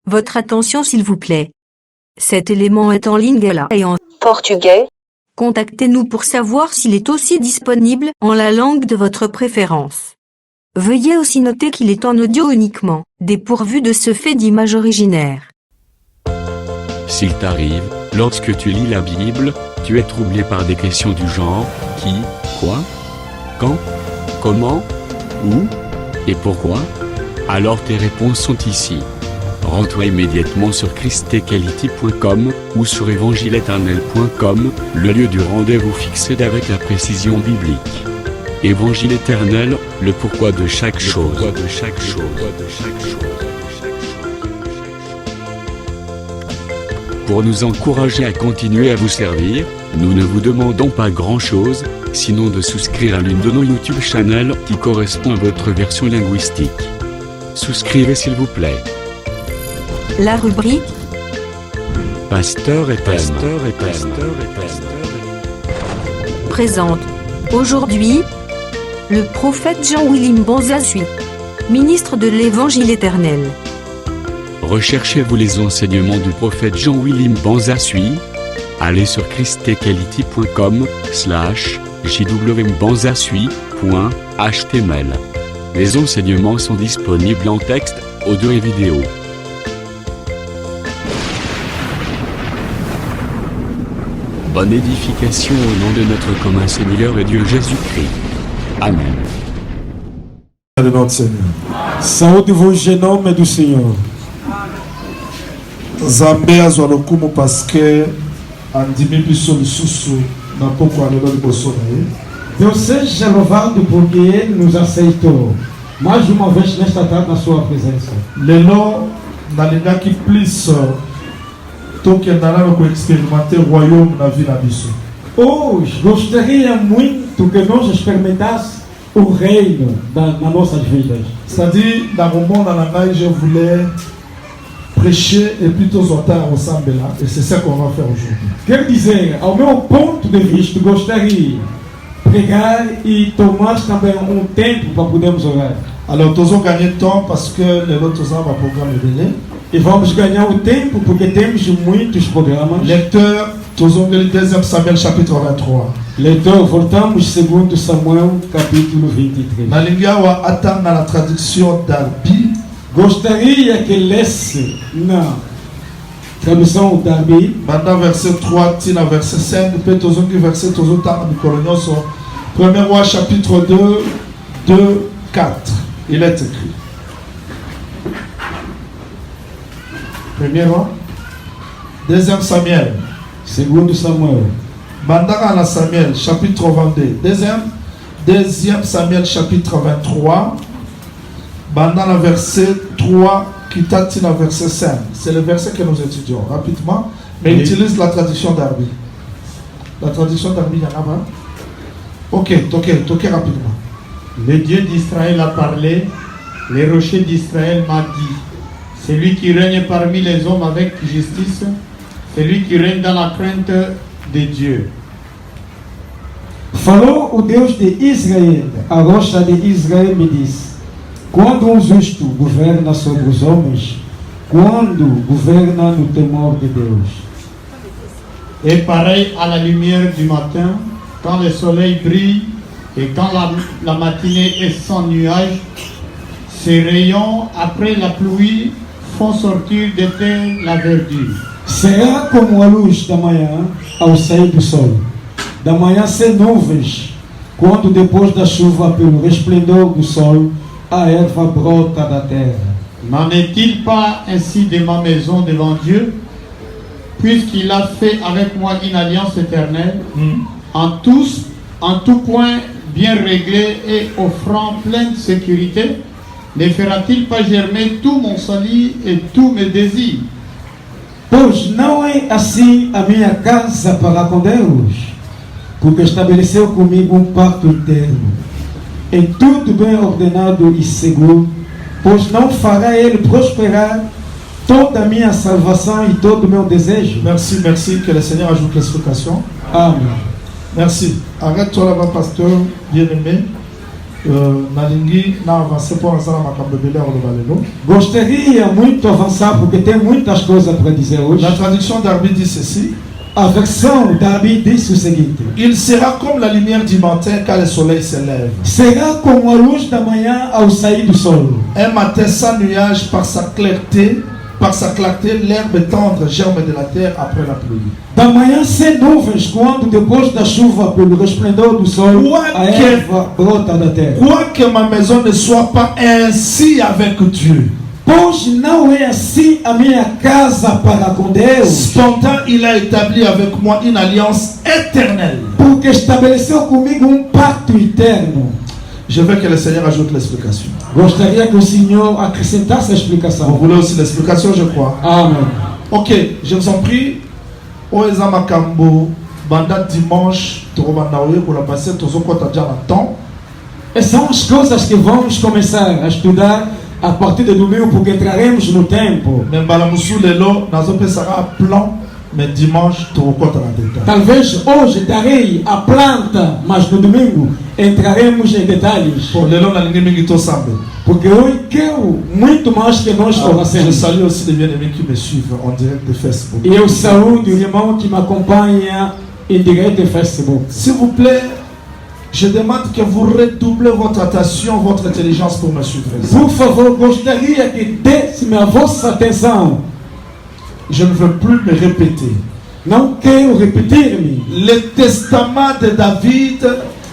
Votre attention s'il vous plaît. Cet élément est en lingala et en portugais. Contactez-nous pour savoir s'il est aussi disponible en la langue de votre préférence. Veuillez aussi noter qu'il est en audio uniquement, dépourvu de ce fait d'image originaire. S'il t'arrive, lorsque tu lis la Bible, tu es troublé par des questions du genre « qui, quoi, quand, comment, où et pourquoi ?» Alors tes réponses sont ici. Rends-toi immédiatement sur christequality.com ou sur évangile-éternel.com, le lieu du rendez-vous fixé avec la précision biblique. Évangile éternel, le pourquoi de chaque chose. Pour nous encourager à continuer à vous servir, nous ne vous demandons pas grand-chose, sinon de souscrire à l'une de nos YouTube channels qui correspond à votre version linguistique. Souscrivez s'il vous plaît. La rubrique Pasteur et thème. présente aujourd'hui le prophète Jean-William Bonzasui, ministre de l'Évangile éternel. Recherchez-vous les enseignements du prophète Jean-William Bonzasui? Allez sur christequality.com/jwbanzasui.html. Les enseignements sont disponibles en texte, audio et vidéo. Bonne édification au nom de notre commun Seigneur et Dieu Jésus-Christ. Amen. De notre Seigneur. Saúde-vous, jeune homme du Seigneur. Zambé azwa lokumu parce que andimi biso lisusu na poko alelo liboso na ye. Deus seja louvado porque Ele nos aceitou mais uma vez nesta tarde na sua presença. Lelo nalingaki plus tokenda nano koexperimenter royaume na vie na biso. Hoje gostaria muito que nós experimentássemos o reino nas nossas vidas. C'est-à-dire, dans mon monde en anglais, je voulais prêcher et plutôt autant ensemble là. Et c'est ça qu'on va faire aujourd'hui. Quer dizer, ao meu ponto de vista, gostaria pregar e tomar também tempo para podermos orar. Alors, tous gagner temps parce que les autres ans va programme délai. E vamos ganhar o tempo porque temos muitos programas. Lecteur, tous le 2 Samuel chapitre 23. Leitor, voltamos segundo Samuel capítulo 23. Na língua attend na traduction d'Arbi. Gostaria que lesse na tradução d'Arbi. Maintenant verset 3 tina verset 5, peut tous verset tous temps du colonioso. 1er roi chapitre 2, 4. Il est écrit. 1er roi, 2 Samuel, segundo Samuel. Bandara na Samuel chapitre 22. 2 Samuel chapitre 23. Bandana verset 3 qui tatina verset 5. C'est le verset que nous étudions rapidement, mais utilise la traduction d'Arbi. La traduction d'Arbi, il y en a pas. Ok, toquez rapidement. Le Dieu d'Israël a parlé, les rochers d'Israël m'a dit, c'est lui qui règne parmi les hommes avec justice, c'est lui qui règne dans la crainte de Dieu. Falou o Deus de Israel, a rocha de Israel me disse, quando justo governa sobre os homens, quando governa no temor de Deus. Et pareil à la lumière du matin, quand le soleil brille et quand la matinée est sans nuage, ses rayons après la pluie font sortir de terre la verdure. Será como a luz da manhã ao sair do sol, da manhã sem nuvens, quando depois da chuva pelo resplendor do sol a erva brota da terra. N'en est-il pas ainsi de ma maison devant Dieu, puisqu'il a fait avec moi une alliance éternelle, en tout point bien réglé et offrant pleine sécurité? Ne fera-t-il pas germer tout mon salut et tous mes désirs? Pois não é assim a minha casa para com Deus, porque estabeleceu comigo pacto eterno, em tudo bem ordenado e seguro, pois não fará Ele prosperar toda a minha salvação e todo o meu desejo. Merci, que le Seigneur ajoute l'explication. Amen. Merci. Arrête-toi là-bas, pasteur bien-aimé. nalingi na avancer pour nasala makambo ebele ya koloba lelo. Gostaria muito avançar porque tem muitas coisas para dizer hoje. La traduction d'Arbi dit ceci. A versão Darby diz o seguinte: Il sera comme la lumière du matin quand le soleil se lève. será como a luz da manhã ao sair do sol. Un matin sans nuage par sa clarté, l'herbe tendre germe de la terre après la pluie. Da manhã sem nuvens, quando depois da chuva, pelo resplendor do sol, a erva brota da terra. Quoique ma maison ne soit pas ainsi avec Dieu. Pois não é assim a minha casa para com Deus, Cependant, il a établi avec moi une alliance éternelle. porque estabeleceu comigo pacto eterno. Je veux que le Seigneur ajoute l'explication. Gostaria que o Senhor acrescentasse a Vous explicação. voulez aussi l'explication, je crois. Amém. Ok, je vous en prie. Oeza makambo banda dimanche, torobandaoye pour la passer, tozokota déjà na temps. Essas são as coisas que vamos começar a estudar a partir de domingo, porque entraremos no tempo. Mais balamusu lelo nazopesaka plan, mais dimanche torokota na détail. Talvez hoje darei a planta, mas no domingo entraremos em detalhes. Pour lelo nalingi mingi tosambe. Porque eu quero muito mais que nós Je orassemos. salue aussi les bien-aimés qui me suivent en direct de Facebook. E eu saúdo o irmão que me acompanha em direto no Facebook. S'il vous plaît, je demande que vous redoublez votre attention, votre intelligence pour me suivre. Por favor, gostaria que desse-me a vossa atenção. Je ne veux plus me répéter. Não quero repetir-me. Le testament de David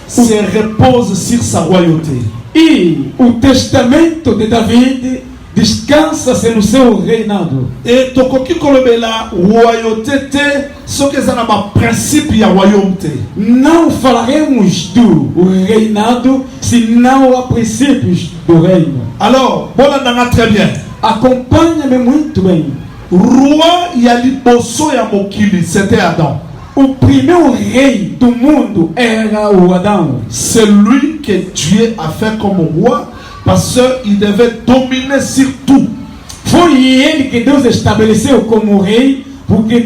se repose sur sa royauté. E o testamento de David descansa-se no seu reinado. Et tokoki kolobela royauté te soki eza na ba principe ya royauté. Não falaremos do reinado se não há princípios do reino. Alors, bolandanga très bien. Acompanha-me muito bem. Roi ya liboso ya mokili, c'était Adam. O primeiro rei do mundo era o Adão. C'est lui que Dieu a fait comme roi parce qu'il devait dominer sur tout. Foi ele que Deus estabeleceu como rei, porque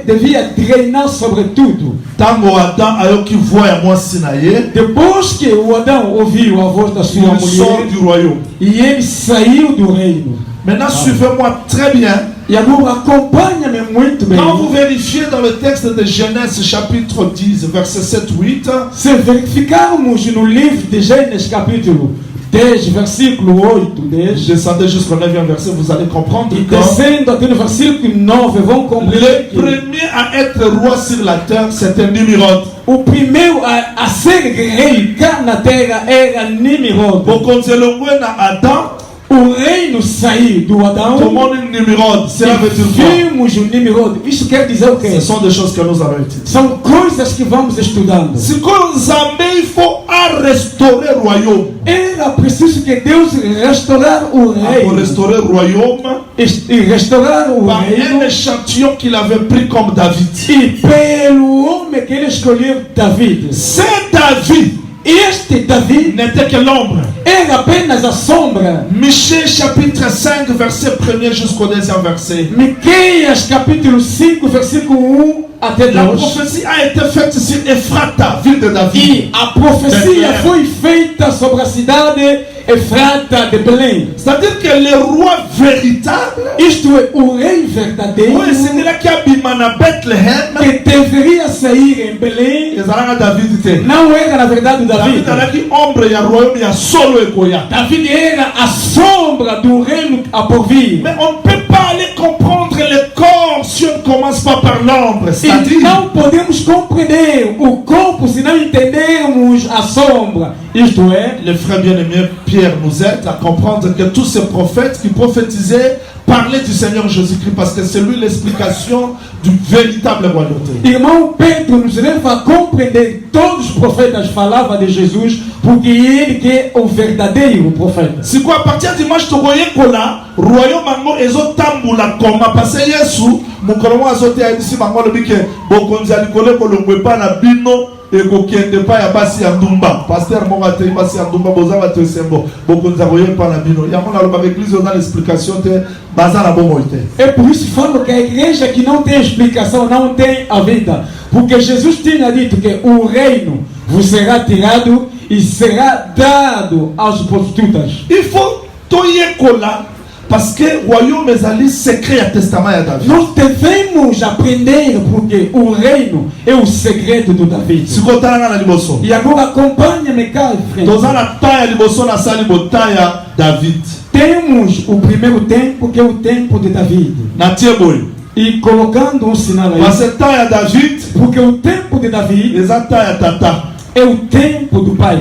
devia reinar sobre tudo. Tango Adam ayoki voix ya mwasi na ye, Depois que o Adão ouviu a voz da sua il sort mulher, du royaume. e ele saiu do reino. Maintenant, suivez-moi très bien. E agora acompanha-me muito bem. Quand vous vérifiez dans le texte de Genèse chapitre 10, verset 7-8, Se verificarmos no livro de Gênesis capítulo 10, versículo 8, 10, descendez jusqu'au 9e verset, vous allez comprendre e que descendo até no versículo 9, vão compreender le que premier à être roi sur la terre, c'était Nimrod. o primeiro a ser rei cá na terra era Nimrod. Bokonzelongwe na Adam, O reino saiu do Adão. comment Nimrod, cela veut dire quoi? Vimos o Nimrod. Isso quer dizer o quê? Ce sont des choses que nous allons étudier. São coisas que vamos estudando. Si il faut restaurer le royaume. Era preciso que Deus restaurar o Pour reino. restaurer le royaume, E restaurar o par un reino. échantillon qu'il avait pris comme David. E pelo homem que ele escolheu, David. C'est David Este David n'était que l'ombre. era apenas a sombra. Michée chapitre 5 verset 1er jusqu'au 2e verset. Miqueias capítulo 5, versículo 1 até La 2. prophétie a été faite sur Ephrata, ville de David. E a profecia foi feita sobre a cidade Efrata de Belém. C'est-à-dire que le roi véritable, Isto é, o rei verdadeiro oui, c'est là qui a bimana Bethléem, que deveria sair em Belém les arana David te. não era na verdade David. David a qui ombre ya royaume ya solo et koya. David era a sombra do reino a por vir. Mais on ne peut pas aller comprendre le corps si on ne commence pas par l'ombre. E C'est-à-dire, não podemos compreender o corpo se não entendermos a sombra. Isto é, le frère bien-aimé Pierre nous aide à comprendre que tous ces prophètes qui prophétisaient parlaient du Seigneur Jésus-Christ parce que c'est lui l'explication du véritable royauté. irmão Pedro nos leva a compreender todos os profetas falavam de Jesus, porque ele que é o verdadeiro profeta. C'est quoi, à partir du dimanche, tu voyais que là, royaume mango ezotambula koma parce que Yesu mukolo mwa azote ayebisi bango alobi ke bokonzi ya likolo ekolongwa epai na bino ekokende epai ya basi ya ndumba. Paster moko atei basi ya ndumba boza bato esembo bokonzi akoya epai na bino. Yango nalobaka eglise oza na explication te baza na bomoi te. É por isso que falo que a igreja que não tem explicação não tem a vida. Porque Jesus tinha dito que o reino vos será tirado e será dado aos prostitutas. Il faut toyekola parce que royaume ezali secret ya testament ya David. Nós devemos aprender porque o reino é o segredo de David. Sikotalanga na liboso. E agora acompanha-me cá, frente. Toza na temps ya liboso na sali bota ya David. Temos o primeiro tempo, que é o tempo de David. Na tieboy. E colocando um sinal aí. Parce que temps ya David, Porque o tempo de David eza temps ya tata. é o tempo do pai.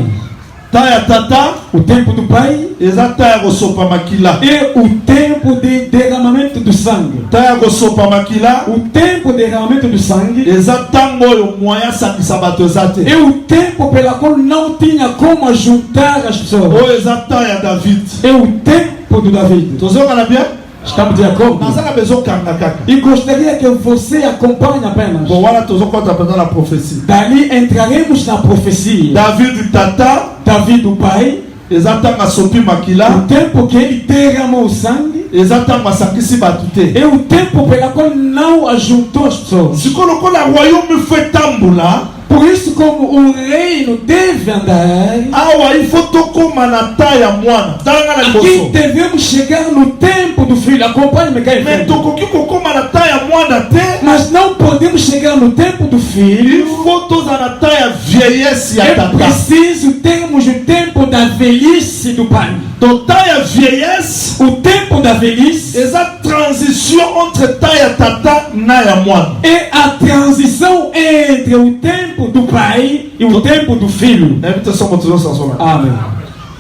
Temps ya tata, O tempo do pai eza temps ya kosopa makila. é o tempo de derramamento do sangue. Temps ya kosopa makila, O tempo de derramamento do sangue eza ntango oyo moyen asangisa bato eza te. é o tempo pela qual não tinha como juntar as pessoas. Oyo eza temps ya David. É o tempo do David. Tozongana bien? Estamos de acordo? Naza na besoin kanga kaka. E gostaria que você acompanhe apenas. Bon wana tozokota pendant la prophétie. Dali entraremos na profecia. David tata, David, o pai, eza ntango asopi o makila, tempo que ele derramou o sangue, eza ntango asangisi bato te. é o tempo pela qual não ajuntou as pessoas. Sikoyo lokola royaume fo etambola, Por isso, como o reino deve andar, awa il faut tokóma na temps ya mwana. Talanga na aqui liboso. devemos chegar no tempo do filho. Acompanhe-me cá, Mais irmão. tokoki kokóma na temps ya mwana te. Mas não podemos chegar no tempo do Il filho. faut toza na temps ya vieillesse ya É tata. preciso termos o tempo da velhice do pai. To temps ya vieillesse, O tempo da velhice eza transition entre temps ya tata na ya mwana. é a transição entre o tempo do pai e o tempo do filho. Invite somo tozosasoma. Amém.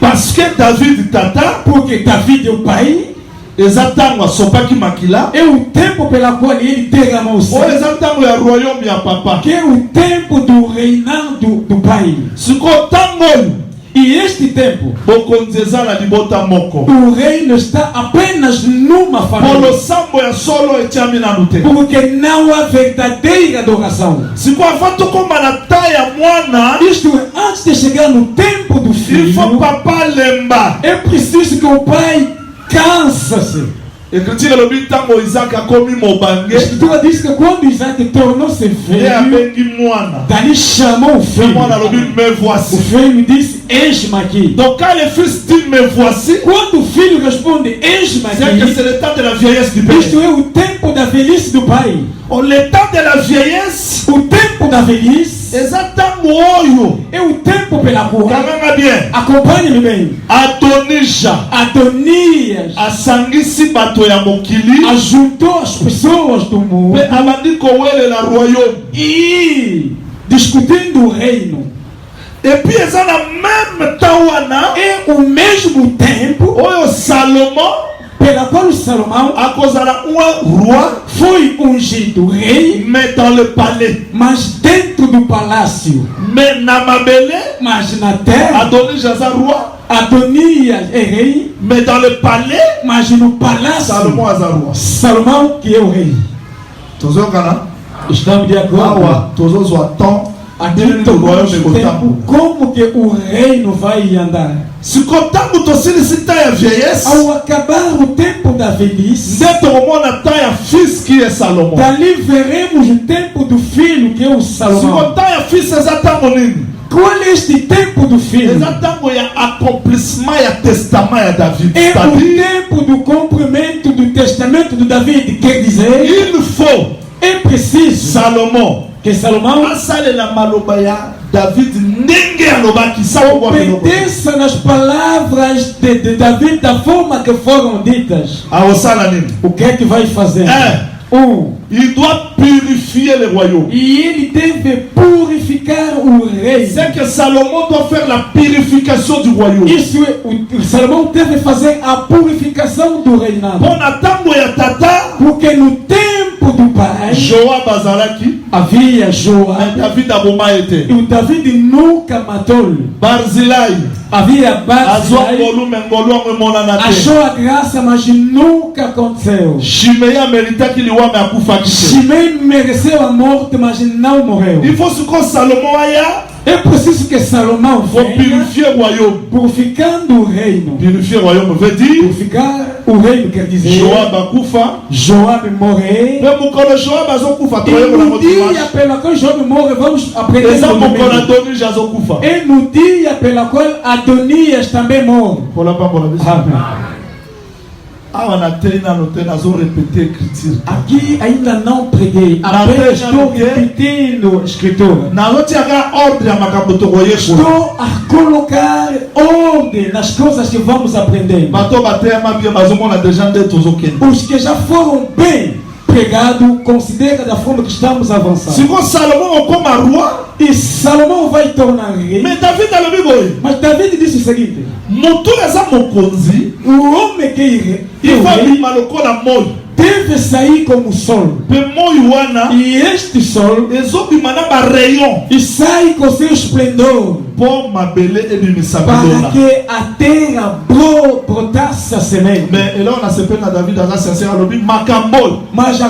Parce que David tata, Porque David é o pai, eza ntango asopaki makila, é o tempo pela qual ele derramou o oyo sangue, eza ntango ya royaume ya papa. que é o tempo do reinado do pai. Sikoyo ntango oyo E este tempo, bokonzi eza na libota moko. o reino está apenas numa Po família. losambo ya solo etiami nanu te. Porque não há verdadeira adoração. Sikoyo avant tokóma na temps ya mwana, Isto é, antes de chegar no tempo do il filho, faut papa lemba. é preciso que o pai cansa-se. Écriture elobi ntango Isaac akomi A mobange, escritura diz que quando Isaac tornou-se ye velho, abengi mwana. dali chamou o Pe mwana alobi filho. me O voici. filho disse, eis-me aqui. Donc quand le fils dit me voici, Quando o filho responde, eis-me c'est que aqui, c'est le temps de la vieillesse du isto père. é o tempo da velhice do pai. Oh, le temps de la vieillesse, O tempo da velhice eza ntango oyo, é o tempo pela qual, kanganga bien, acompanhe-me bem, Adonija Adonias asangisi bato ya mokili, ajuntou as pessoas do mundo pe abandi kowelela royaume. e discutindo o reino. Et puis eza na même temps wana, É o mesmo tempo oyo Salomon pela qual Salomão akozala un roi, foi ungido rei, mais dans le palais. mas dentro do palácio, Mais na mabele, mas na terra, Adonija aza roi, Adonias é rei, mais dans le palais, mas no palácio, Salomon aza roi. Salomão que é o rei. Tozokana Estamos de acordo? awa tozozwa temps Aqui ndenge tomamos royaume o tempo, ekotambola. como que o reino vai andar. Sikoyo ntango tosilisi temps ya vieillesse, Ao acabar o tempo da velhice, nde tokomona temps ya fils qui est Salomon. dali veremos o tempo do filho que é o Sikoyo Salomão. temps ya fils eza ntango nini? Qual é este tempo do filho? Eza ntango ya accomplissement ya testament ya David. É o C'est-à-dire, tempo do cumprimento do testamento de David. Quer dizer, il faut é preciso Salomon que Salomão asalela maloba ya David ndenge alobaki sango obedeça nas palavras de David da forma que foram ditas. aosala nini? O que é que vai fazer? Il doit purifier le royaume. E ele deve purificar o rei. C'est que Salomon doit faire la purification du royaume. Isso é, o Salomão deve fazer a purificação do reinado. Bon na ntango ya tata, Porque no tempo do pai Joab azalaki, havia mais Joab. David aboma E ete. o David nunca matou. Barzilai Havia azwa Barzilai. ngolu me ngolu yango emonana te. Achou a graça, mas nunca aconteceu. Shimei ameritaki liwame akufaki te. Shimei mereceu a morte, mas não morreu. Il faut que Salomon aya É preciso que Salomão Faut venha purifier le royaume. purificando o reino. Purifier le royaume veut dire Purificar o reino quer dizer Joab akufa. Joab morrer. Mais mukolo Joab azokufa E troye no kwa dia motivation. pela qual Joab morre, vamos aprender Eza sobre o mukolo reino. Adoni azokufa. E no dia pela qual Adonias também morre. Pour la pambola biso. Amém. Awa na tena no tena azo répéter écriture. Aqui ainda não preguei. Apenas estou repetindo a escritura. Na lotiaka ordre ya makambo tokoye ko. Estou a colocar ordem nas coisas que vamos aprender. Bato batema bien bazomona déjà nde tozokende. Os que já foram bem pregados, considera da forma que estamos avançando. Siko Salomon okoma roi. E Salomão vai tornar rei. Mais David alobi boye. Mas David disse o seguinte: Moto eza mokonzi. o homem que Il va é rei bima lokola moi. deve sair como o sol. Pe moi wana. E este sol Ezobima na ba rayon. e sai com seu esplendor Po mabele ebimisa para bilona. que a terra brotasse a semente. Mais là on a sepelé na David aza sincère alobi makambo. Mas a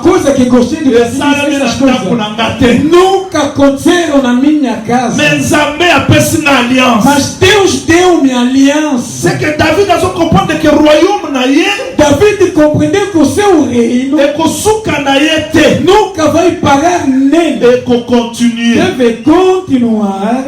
coisa que gostei de Eza dizer na essas ndako coisas na ngate. nunca aconteceram na minha casa. Mais Nzambe apesi na alliance. Mas Deus deu minha aliança. C'est que David a comprendre que royaume na ye David compreendeu que o seu reino ekosuka na ye te. nunca vai parar nele. Eko continuer. Deve continuar.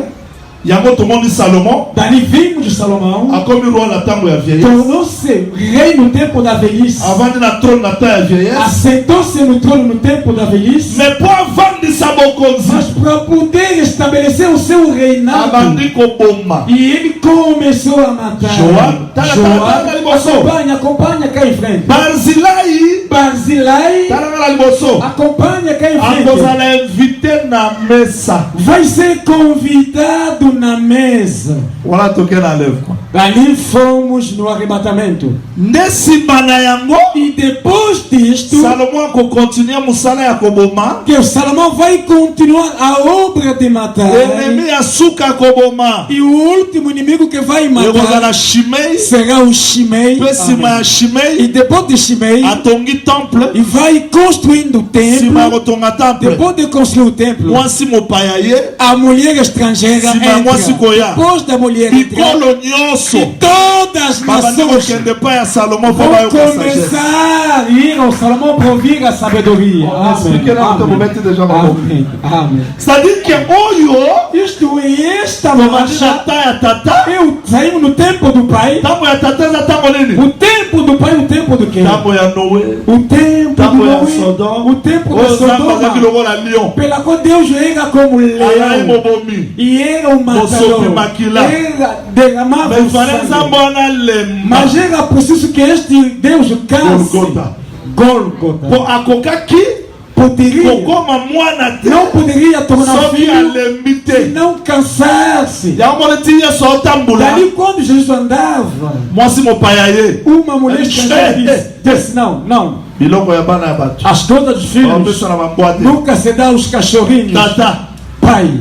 Yango tomoni Salomon Dali vimos de Salomão. akomi roi na tango ya vieillesse. Tornou-se rei no tempo da velhice. Avandi na trône na temps ya vieillesse. Assentou-se no trono no tempo da velhice. Mais po avandisa bokonzi Mas para poder estabelecer o seu reinado, abandi koboma. e ele começou a matar. Joab, tala liboso. Acompanha cá em frente. Barzilai Barzilai, tala na liboso. acompanha cá em frente. Akozala invité na mesa. Vai ser convidado na mesa. Wala toke na lèvre. Ali fomos no arrebatamento. Nesi bana yango E depois disto, Salomon ako continuer musala ya koboma. que o Salomão vai continuar a obra de matar. Ennemi ya suka koboma. E o último inimigo que vai matar Ekozala Shimei. será o Shimei. Pe sima ya E Shimei depois de Shimei, atongi temple. e vai construindo o Sima ya templo. kotonga temple. Depois de construir o templo, Mwasi mopaya ye. a mulher estrangeira Sima mwasi entra. koya. Depois da mulher entrar, Bikolo nyonso. e todas as Babandi nações kokende pa ya Salomon po vão bayo sagesse. começar a ir ao Salomão para ouvir a sabedoria. Expliquez là, vous mettez déjà ma boca. Amém. Amém. C'est-à-dire que oyo Isto é esta tomandi na marcha. ta ya tata. Saímos no tempo do pai. Tango ya tata eza tango nini? O tempo do pai, o tempo do quê? Tango ya Noé. O tempo do Tango ya Noé, Sodome. o tempo da Oyo Nzambe azalaki Sodoma, lokola lion. pela qual Deus era como Azali leão mobomi. e era o Mosopi matador, makila. era derramava Mais o fallait sangue. Nzambe wana lemba. Mas era preciso que este Deus canse. Golgotha. Golgotha. Po akokaki Poderia, kokoma mwana te. não poderia tornar Soki filho alembi se te. não cansasse. Yango moni ti yesu otambula. Dali quando Jesus andava, Mwasi mopaya ye. uma mulher estrangeira disse, não, Biloko ya bana ya bato. as coisas dos filhos Bapesa na bambwa te. nunca se dá aos cachorrinhos. Tata. Pai,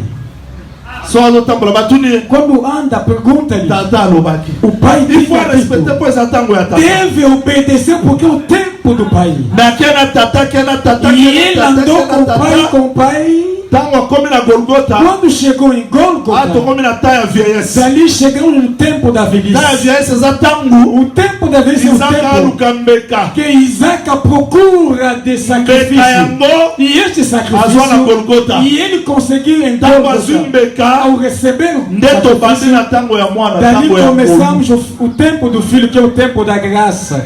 So azotambola batuni. quando anda, pergunta-lhe. Tata alobaki. O pai Il faut fica respecter dito, po eza tango ya tata. deve obedecer porque é o tempo do pai. Na kena tata kena tata E kena ele tata andou kena tata. com o pai. Tango akomi na Golgotha. Quando chegou em Golgotha, Tokomi na ta ya vieillesse. dali chegamos no tempo da Ta ya velhice. vieillesse eza tango. O tempo da velhice é o Isaka tempo aluka mbeka. que Isaac procura de Mbeka sacrifício. yango. E este Azwa na sacrifício, Golgotha. e ele conseguiu em Tango azwi Golgotha, mbeka. ao receber o Nde tobandi sacrifício, na tango ya mwana. dali Tango ya ngolu. começamos o tempo do filho, que é o tempo da graça.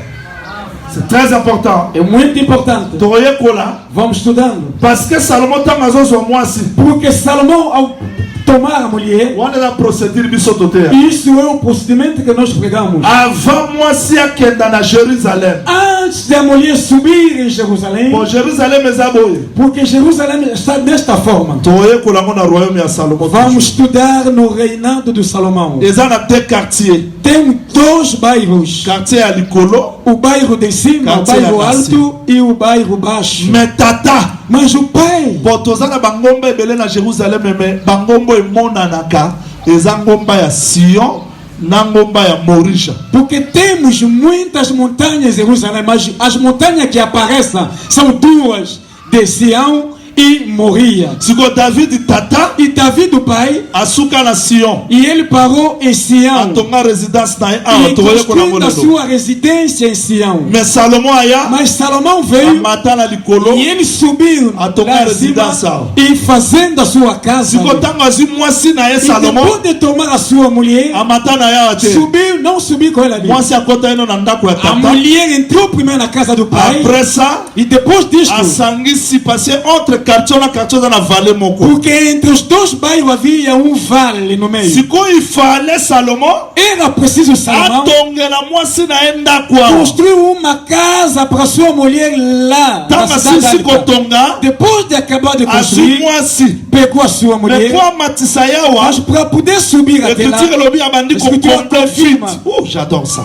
C'est très important. É muito importante. Toyekola. Vamos estudando. Parce que Salomon tango azozwa mwasi. Porque Salomão, ao tomar a mulher, Wana na procédure biso totea. isso é o procedimento que nós pregamos. Avant mwasi akenda na Jérusalem. Antes da mulher subir em Jerusalém, Bon, Jérusalem eza boye. porque Jerusalém está desta forma. Toyekola ngo na royaume ya Salomon. Vamos estudar no reinado de Salomão. Eza na deux quartiers. Tem dois bairros. Quartier ya likolo. O bairro de cima, o Quartier bairro lá alto e o bairro baixo. Mais tata. Mas o pai, Po toza na bangomba ebele na Jérusalem mais bangomba emonanaka eza ngomba ya Sion na ngomba ya Morisha. porque temos muitas montanhas em Jerusalém, mas as montanhas que aparecem são duas, de Sião e morria. siko David tata E Davi do pai, asuka na Sion e ele parou em Sião. atonga résidence na E toye ko na construiu a ngolo. sua residência em Sião. Mais Salomon aya Mas Salomão veio amata na likolo e ele subiu atonga lá em résidence cima ao. e fazendo a sua casa. Siko tango azi mwasi na ye E Salomon depois de tomar a sua mulher, amata na ya ate. subiu, não subiu com ela ali. Mwasi akota eno na ndako ya A tata. mulher entrou primeiro na casa do pai. Après ça E depois disso, asangisi passé entre quartier na quartier na vallée moko. porque entre os dois bairros havia vale no meio. Siko il fallait Salomon Era preciso Salomão atongela mwasi na ye ndako ao. construir uma casa para sua mulher lá na Tanga cidade sisi alta. kotonga Depois de acabar de azu construir, mwasi. pegou a sua Mais mulher, kwa matisa yawa mas para poder subir até lá, l'écriture lobi abandi ko Escriture complet vite. confirme. Oh, j'adore ça.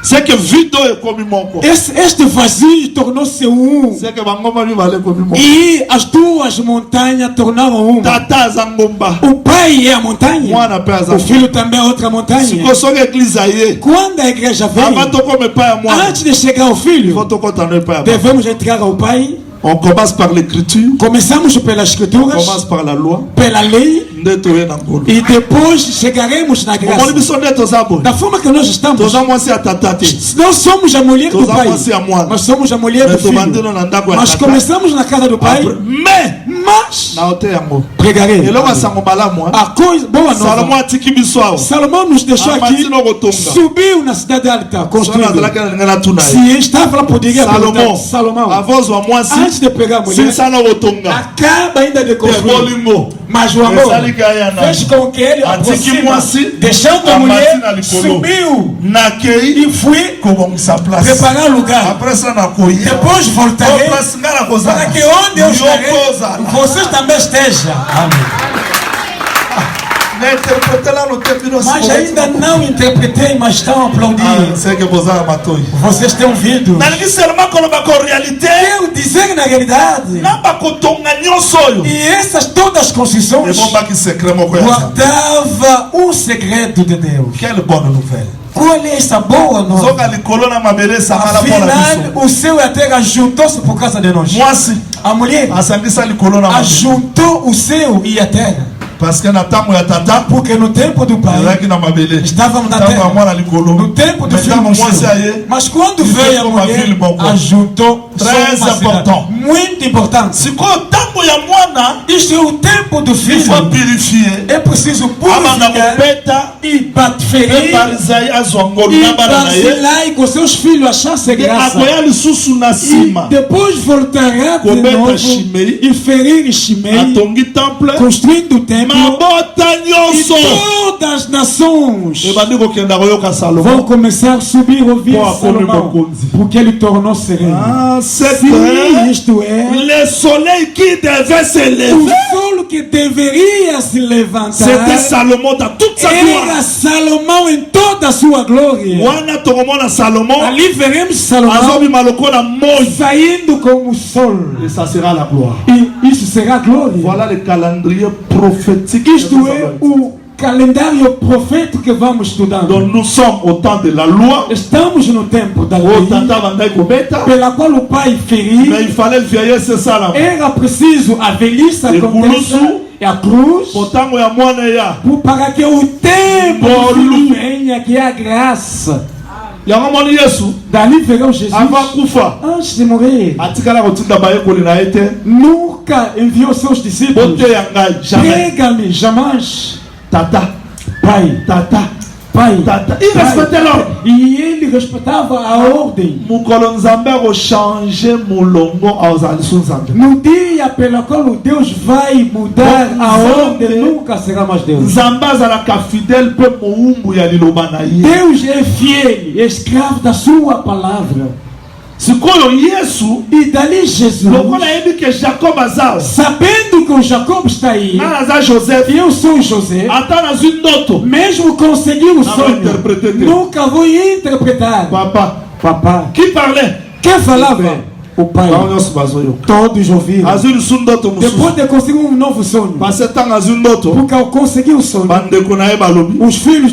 C'est que vide est comme moko. este vazio tornou-se C'est que bangoma bi vale comme moko. E as duas montanhas tornaram uma. Tata zangomba. O pai é a montanha, Mwana pe o azangomba. filho também é outra montanha. Siko soki église aye. Quando a igreja vem, Avant toko me pa ya mwana. antes de chegar ao filho, Faut toko tano pa ya. devemos entrar ao pai. On commence par l'écriture, Começamos pelas on escrituras, commence par la loi. pela lei, Nde toye na ngolo. e depois chegaremos na Omoni graça. biso nde toza boye. Da forma que nós estamos, Toza mwasi ya tata te. nós somos a mulher do Toza pai, mwasi ya mwana. nós somos a mulher do Mais tobandino filho. na ndako ya Mas tata. começamos na casa do pai, Après- Mais mas na ote yango. pregarei. Eloko ya sango malamu. A coisa boa Salomon nova. atiki biso awa. Salomão nos deixou aqui, Amatino kotonga. subiu na cidade alta, Sona construindo. azalaki na linga na tuna ye. Se estava lá, poderia Salomon. perguntar, Salomão, Avant zwa mwasi. antes de pegar a mulher, Silisa na kotonga. acaba ainda de Te construir. bolingo. Mas o amor Ezali kaya na. fez com que ele Atiki aproxima, mwasi. deixando a Amati mulher, na likolo. subiu Nakei. e foi Kobongisa place. preparar o lugar. Après ça na koya. Depois voltarei Place nga na kozala. para que onde eu estarei, Yokozala. vocês também estejam. Na interpréter lá no tempo de Mas ainda não interpretei, mas estão aplaudindo. C'est que bozala matoi. Vocês têm ouvido. Nalingi seulement koloba ko réalité. Eu dizer na realidade, Na bakotonga nyonso oyo. e essas todas as construções Ebombaki secret moko ya Nzambe. guardava um segredo de Deus. Quelle bonne nouvelle. Qual é essa boa nova? Zoka likolo na mabele esangala mpo na Afinal, biso. o céu e a terra juntou-se por causa de nós. Mwasi A mulher asangisa likolo na mabele. ajuntou o céu e a terra. Parce que na ntango ya tata Porque no tempo do pai, ezalaki na mabele. estávamos na Ntango ya terra. mwana likolo. No tempo do Mais filho ntango no mwasi céu. aye. Mas quando Isso veio é a uma mulher, filha bom. ajuntou Très só uma cidade. important. Muito importante. Sikoyo ntango ya mwana Isto é o tempo do il filho. faut purifier. É preciso Abanda purificar kobeta. e ferir. Eparizai azwa ngolu E na bana na ye. Barzilai com seus filhos achasse graça. Akoya lisusu na E nsima. depois voltará de Kobeta novo Shimei. e ferir Shimei, Atongi temple. construindo o templo. Mabota E nyonso. todas as nações ebandi kokenda koyoka vão Salomon. começar a subir e ouvir Boa, come Salomão, mokonzi. porque ele tornou-se rei. C'est Sim, vrai. isto é, Le soleil qui devait se o lever. sol que deveria se levantar C'était Salomon dans toute sa era gloire. Salomão em toda a sua glória. Wana tokomona Salomon. Ali veremos Salomão Azobima lokola moi. saindo como o sol. Et ça sera la gloire. E isso será glória. Voilà le calendrier prophétique. Isto é o calendário profético que vamos estudando. Donc nous sommes au temps de la loi. Estamos no tempo da O lei, tata bandai kobeta. pela qual o pai Mais feriu. il fallait vieillir c'est ça là. Era preciso a velhice aconteça e a cruz Potango ya mwana ya. para que o tempo do filho venha, que é a graça. Yango moni Yesu. Dali verão Jesus Avant kufa. antes de morrer. Atikala kotinda bayekoli na ye te. Nunca enviou seus discípulos. Bote ya ngai jamais. Prega-me, jamais. Tata. Pai, Tata. pai, Tata. Il respectait l'ordre. E ele respeitava a ordem. Mukolo nzambe changer mulongo aozali su nzambe. No dia pelo qual Deus vai mudar a ordem, nunca será mais Deus. Nzambe azalaka fidèle pe moumbu ya liloba na ye. Deus é fiel, escravo da sua palavra. Sikoyo Yesu. E dali Jesus, Lokola yebi ke Jacob azao. sabendo que o Jacob está aí, Na aza Joseph. e eu sou José, Ata na zwi ndoto. mesmo conseguir o vai sonho, interpretar. nunca vou interpretar. Papa. Papai, Qui parlait? quem falava? o pai. Bango nyonso bazoyoka. Todos ouviram. Azwi lisu ndoto Depois mosusu. de conseguir um novo sonho, Parce que ntango azwi ndoto, porque ao conseguir o sonho, bandeko na ye balobi. os filhos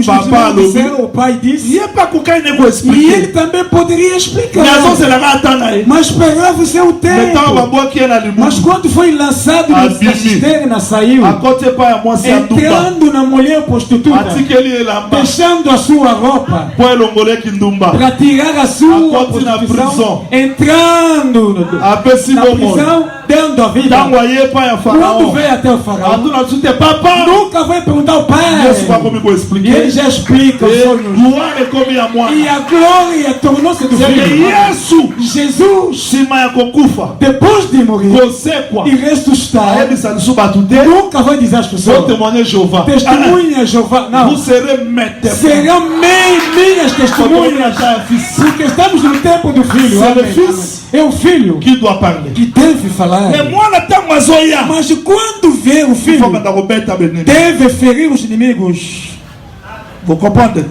Papa irmãos disseram, o pai disse, Ye mpe akokai ne e ele koexplike. também poderia explicar. Me azozelaka ata na ye. Mas esperava o seu Me ntango tempo. babwaki ye na Mas libumu, quando foi lançado na Abimi. cisterna, saiu, akoti epai ya mwasi ya ndumba, entrando na mulher prostituta, atikeli elamba deixando a sua roupa mpo elongoleki ndumba, para tirar a sua Aconte na prostituição, prisão. entrando apesi na bomoi. prisão, dando a vida. Ntango aye epai ya Quando farao, veio até o faraó, atuna biso te papa, nunca vai perguntar ao pai. yesu bakomi E ele koexplike. já explica os sonhos. Gloire ekomi ya E mwana. a glória tornou-se do Seke filho. yesu Jesus, nsima ya kokufa depois de morrer kosekwa e ressuscitar, ayebisa lisu bato te nunca vai dizer às pessoas: zotémoigne Jéhovah. testemunha Jeová. Não, Vous serez mes témoins. serão minhas Fotographie testemunhas. à fils Porque estamos no tempo do filho. C'est le Amém. fils É o filho qui doit parler. que deve falar. Mais mwana ntango azoya, Mas quando vê o il faut filho, banda kobeta benene. deve ferir os inimigos. Vous comprenez?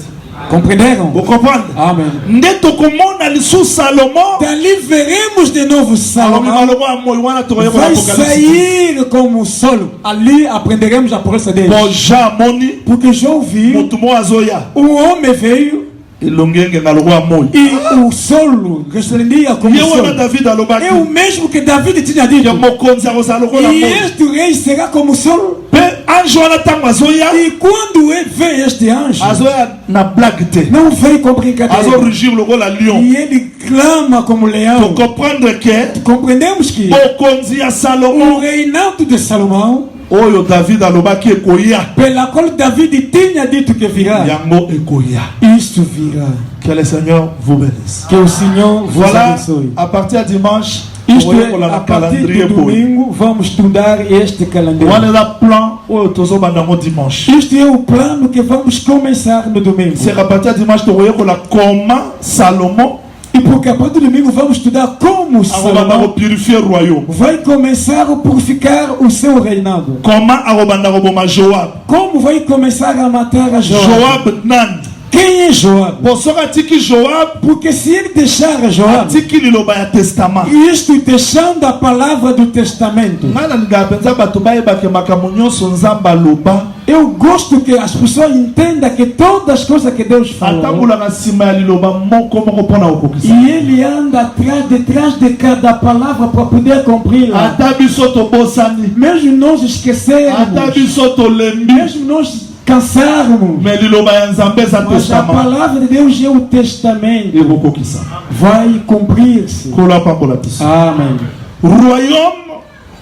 Compreenderam? Vous comprenez? Amém. Nde tokomona lisu Salomon, Dali veremos de novo alobi Salomão. maloba ya moi wana tokoyeba Vai Apocalypse. sair como o sol. Ali aprenderemos a promessa dele. Bon Jean moni, Porque já ouviu, mutu mo azoya, um homem veio elongenge na loba ya moi. e o sol resplendia como Ye o wana sol. David É alobaki, o mesmo que David tinha ye dito. mokonzi akozala lokola E moi. este rei será como o sol. Mpe ange wana ntango azoya, E quando ele vê este anjo, azoya na blague te, não veio com brincadeira. azorugir lokola lion. E ele clama como leão. Pour comprendre que Compreendemos que bokonzi ya Salomon o reinado de Salomão, oyo David alobaki ekoya, pela qual David tinha dito que virá, yango ekoya. isso virá. Que le Seigneur vous bénisse. Que o Senhor vos Voilà, abençoe. à partir de dimanche, Isto on é, va a na partir calendrier do pour domingo vamos estudar este calendário. on a plan oyo tozobanda ngo dimanche. Este é o plano que vamos começar no domingo. C'est à partir de dimanche tokoyekola comment Salomon E porque a partir do domingo vamos estudar como akobanda Salomão kopurifie royaume, vai começar a purificar o seu reinado. comment akobanda koboma Joab. Como vai começar a matar a Joab. Joab nani? Quem é Joab? Bon soki atiki Joab, Porque se ele deixar a Joab, atiki liloba ya testament. isto deixando a palavra do testamento, ngai nalingaka mpenza bato bayebake makambo nyonso nzambe aloba eu gosto que as pessoas entendam que todas as coisas que Deus falou, atambulaka nsima ya liloba moko mpona kokokisa. e ele anda detrás de cada palavra para poder cumpri-la. ata biso tobosani, Mesmo nós esquecermos, ata biso tolembi, mesmo nós cansarmos, me liloba ya nzambe eza mas a testament palavra de Deus é o testamento, ekokokisa. vai cumprir-se. Kolo apambola biso. Amém. Royaume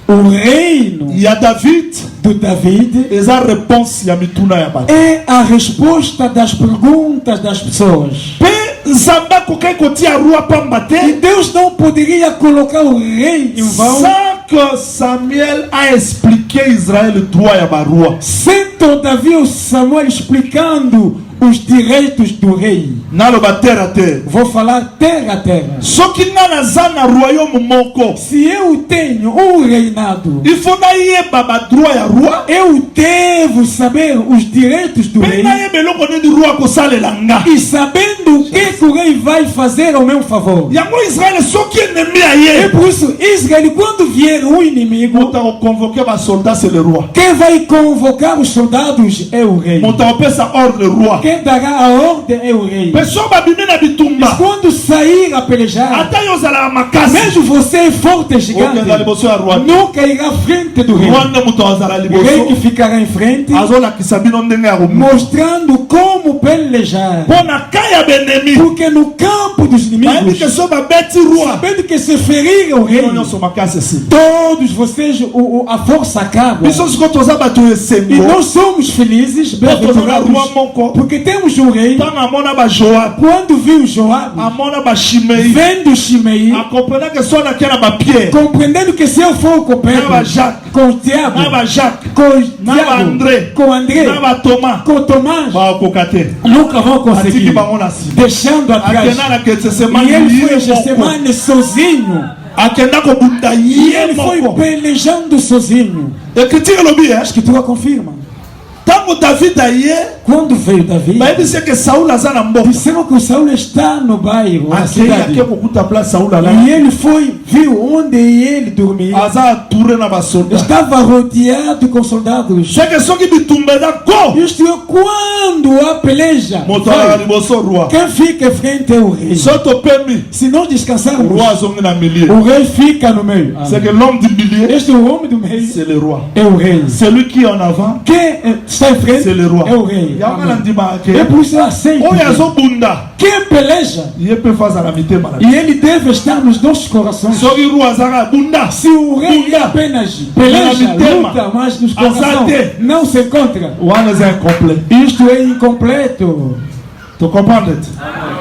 O reino ya David do David eza réponse ya mituna ya bato. é a resposta das perguntas das pessoas. Mpe nzambe akokai kotia roi pamba E te Deus não poderia colocar o rei em vão sans que Samuel a expliqué Israël droit ya baroi. sem todavia o Samuel explicando os direitos do rei. naloba terre à terre. Vou falar terra a terra. soki nga naza na royaume moko, Se eu tenho um reinado, il faut nayeba badroit ya roi, eu devo saber os direitos do mpe rei nayeba eloko nini roi akosalela nga. e sabendo o que o rei vai fazer ao meu favor. yango Israël soki ennemi E aye, por isso, Israel, quando vier o inimigo, moto akoconvoke basoldat c'est le roi, quem vai convocar os soldados é o rei. moto akopesa ordre roi. Quem dará a ordem é o rei. mpe so babimi na bitumba, Quando sair a pelejar, ata yo ozalaka makasi, mesmo você é forte e gigante, okenda liboso ya roi, nunca irá à frente do rei. roi nde moto azala O rei que liboso ficará em frente, azolakisa bino ndenge ya komi mostrando como pelejar. mpo na ka ya benemi. Porque no campo dos bayebi inimigos, ke so babeti roi, sabendo que se ferir o rei, bino nyonso makasi esi. todos vocês, a força acaba. biso siko toza bato E esengo, nós somos felizes, po toza na bem-aventurados, roi moko, porque temos um rei. ntango amona bajoab, Quando viu Joab, amona bashimei, vendo Shimei, akomprena ke so nakia na bapierre, compreendendo que se eu for com na Pedro, bajacques, com Tiago, na bajacques, com na Tiago, baandré, com André, na batoma, com Tomás, bakoka te. nunca vão atiki conseguir, bango na nsima, deixando atrás. akenda na E getsemane ele foi a ye moko, Getsemane sozinho. akenda kobunda E ye ele foi moko. pelejando sozinho. Écriture elobi, A escritura confirma. Tango David aye, Quando veio Davi, bah il dit que Saoul a zana mboka. disseram que Saul está no bairro, na Akei cidade. ake kokuta place Saoul ala. E ele foi, viu onde ele dormia. Aza touré na basolda. Estava rodeado com soldados. C'est que soki bitumbeda go. Isto é quando a peleja. Moto ala vai, liboso roi. quem fica frente é o rei. Soto pemi. Se nós descansarmos, Roi zongi na milieu. o rei fica no meio. C'est que l'homme du milieu, Este é o homem do meio, c'est le roi. é o rei. Celui qui est en avant, Quem está em frente c'est le roi. é o rei. Yanga Amém. ndima É ake. por isso eu aceito. Oya zo bunda. Quem peleja, Ye pe faza na mitema na. e ele deve estar nos nossos corações. Soki roi zanga bunda. Se o rei é apenas peleja, luta, mas nos corações Azate. não se encontra, Wana za incomplet. isto é incompleto. Tu comprends?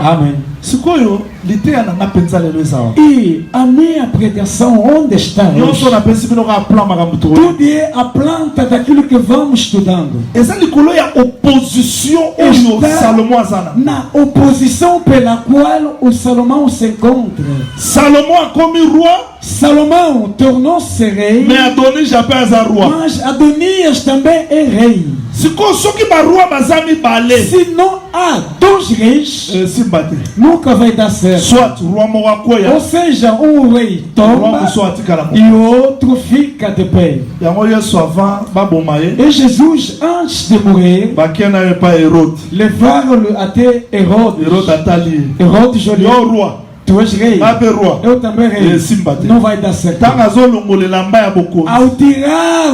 Amém. Sikoyo liteya na nga penza lelo ezawa. E a minha pregação, onde está Nyonso hoje? na pensi bino ka plan makambo to. Tudo é a planta daquilo que vamos estudando. Eza likolo ya opposition oyo Está Salomon azana. na oposição pela qual o Salomão se encontra. Salomon akomi roi, Salomão tornou-se rei, mais Adonis jamais aza roi. mas Adonias também é rei. Sikoyo soki ba roi baza mibale. Se não há dois reis, Simba te. nunca vai dar certo. Soit roi moko akoya, Ou seja, um rei roi toma mosusu atikala moko. e outro fica de pé. Yango Yesu avant baboma ye, E Jesus, antes de morrer, bakia na ye pa Hérode. levaram-lo até Herodes. Hérode atali ye. Herodes Yo olhou: roi, tu és rei, nga pe roi. eu também rei. Simba te. Não vai dar certo. Ntango azolongolela mba ya bokonzi, Ao tirar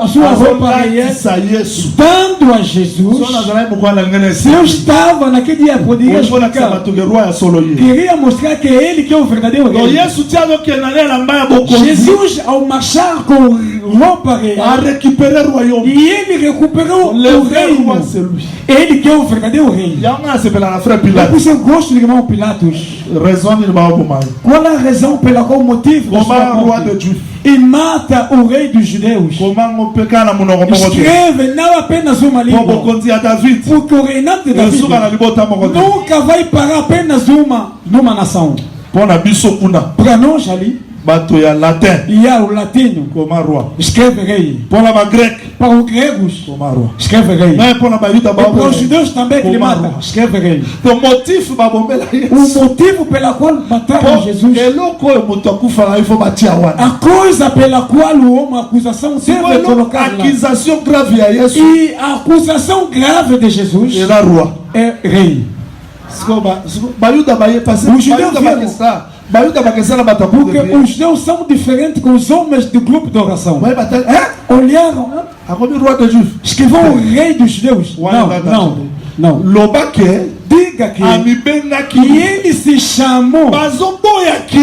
a sua roupa real, azolatisa Yesu. dando a So Jesus, nazalaki moko alangana se eu estava naquele dia, poderia olakisa explicar. bato ke roi ya solo ye. Queria mostrar que é ele que é o verdadeiro Donc rei. Yesu ti azokenda ne na mba ya bokonzi, Jesus, ao marchar com roupa real, arécupere royaume. e ele recuperou Le o vrai reino. roi c'est lui. Ele que é o verdadeiro rei. Yango asepela na frère É por Pilate. isso eu gosto do irmão Pilatos. Raison nini baoboma ye. Qual a razão pela qual o motivo da sua Comment roi morte? de Juif. E mata o rei dos judeus. Comment ngopeka na monoko moko te. Escreve não apenas uma Po língua, bokonzi ya David. porque o reinado de Davi Esuka na libota moko te. nunca vai parar apenas numa nação. Mpo na biso kuna Para nós ali, bato ya latin e há o latino, koma roi. escreve rei. Mpo na bagrek Para os gregos, koma roi. escreve rei. Me mpo na bayuda E para os baoboma. judeus também que lhe Como mata, escreve rei. To motif babombela O Yesu. motivo pela qual mataram Po Jesus, eloko oyo moto akufa na ifo batia wana. a coisa pela qual o homem, a acusação deve Sikoyo colocar lá. accusation grave ya Yesu. E a acusação grave de Jesus Ela roi. é rei. Bayuda baye passé. Os judeus Bayuda vieram. bakesa. Bayuda bakesa na batapu Porque de os judeus são diferentes com os homens do grupo de oração. Baye batal. Hein? Olharam, Akomi roi de Juif. escreveu o rei dos judeus. Não. Loba ke Diga que amibengaki. e ele se chamou. Bazoboya ke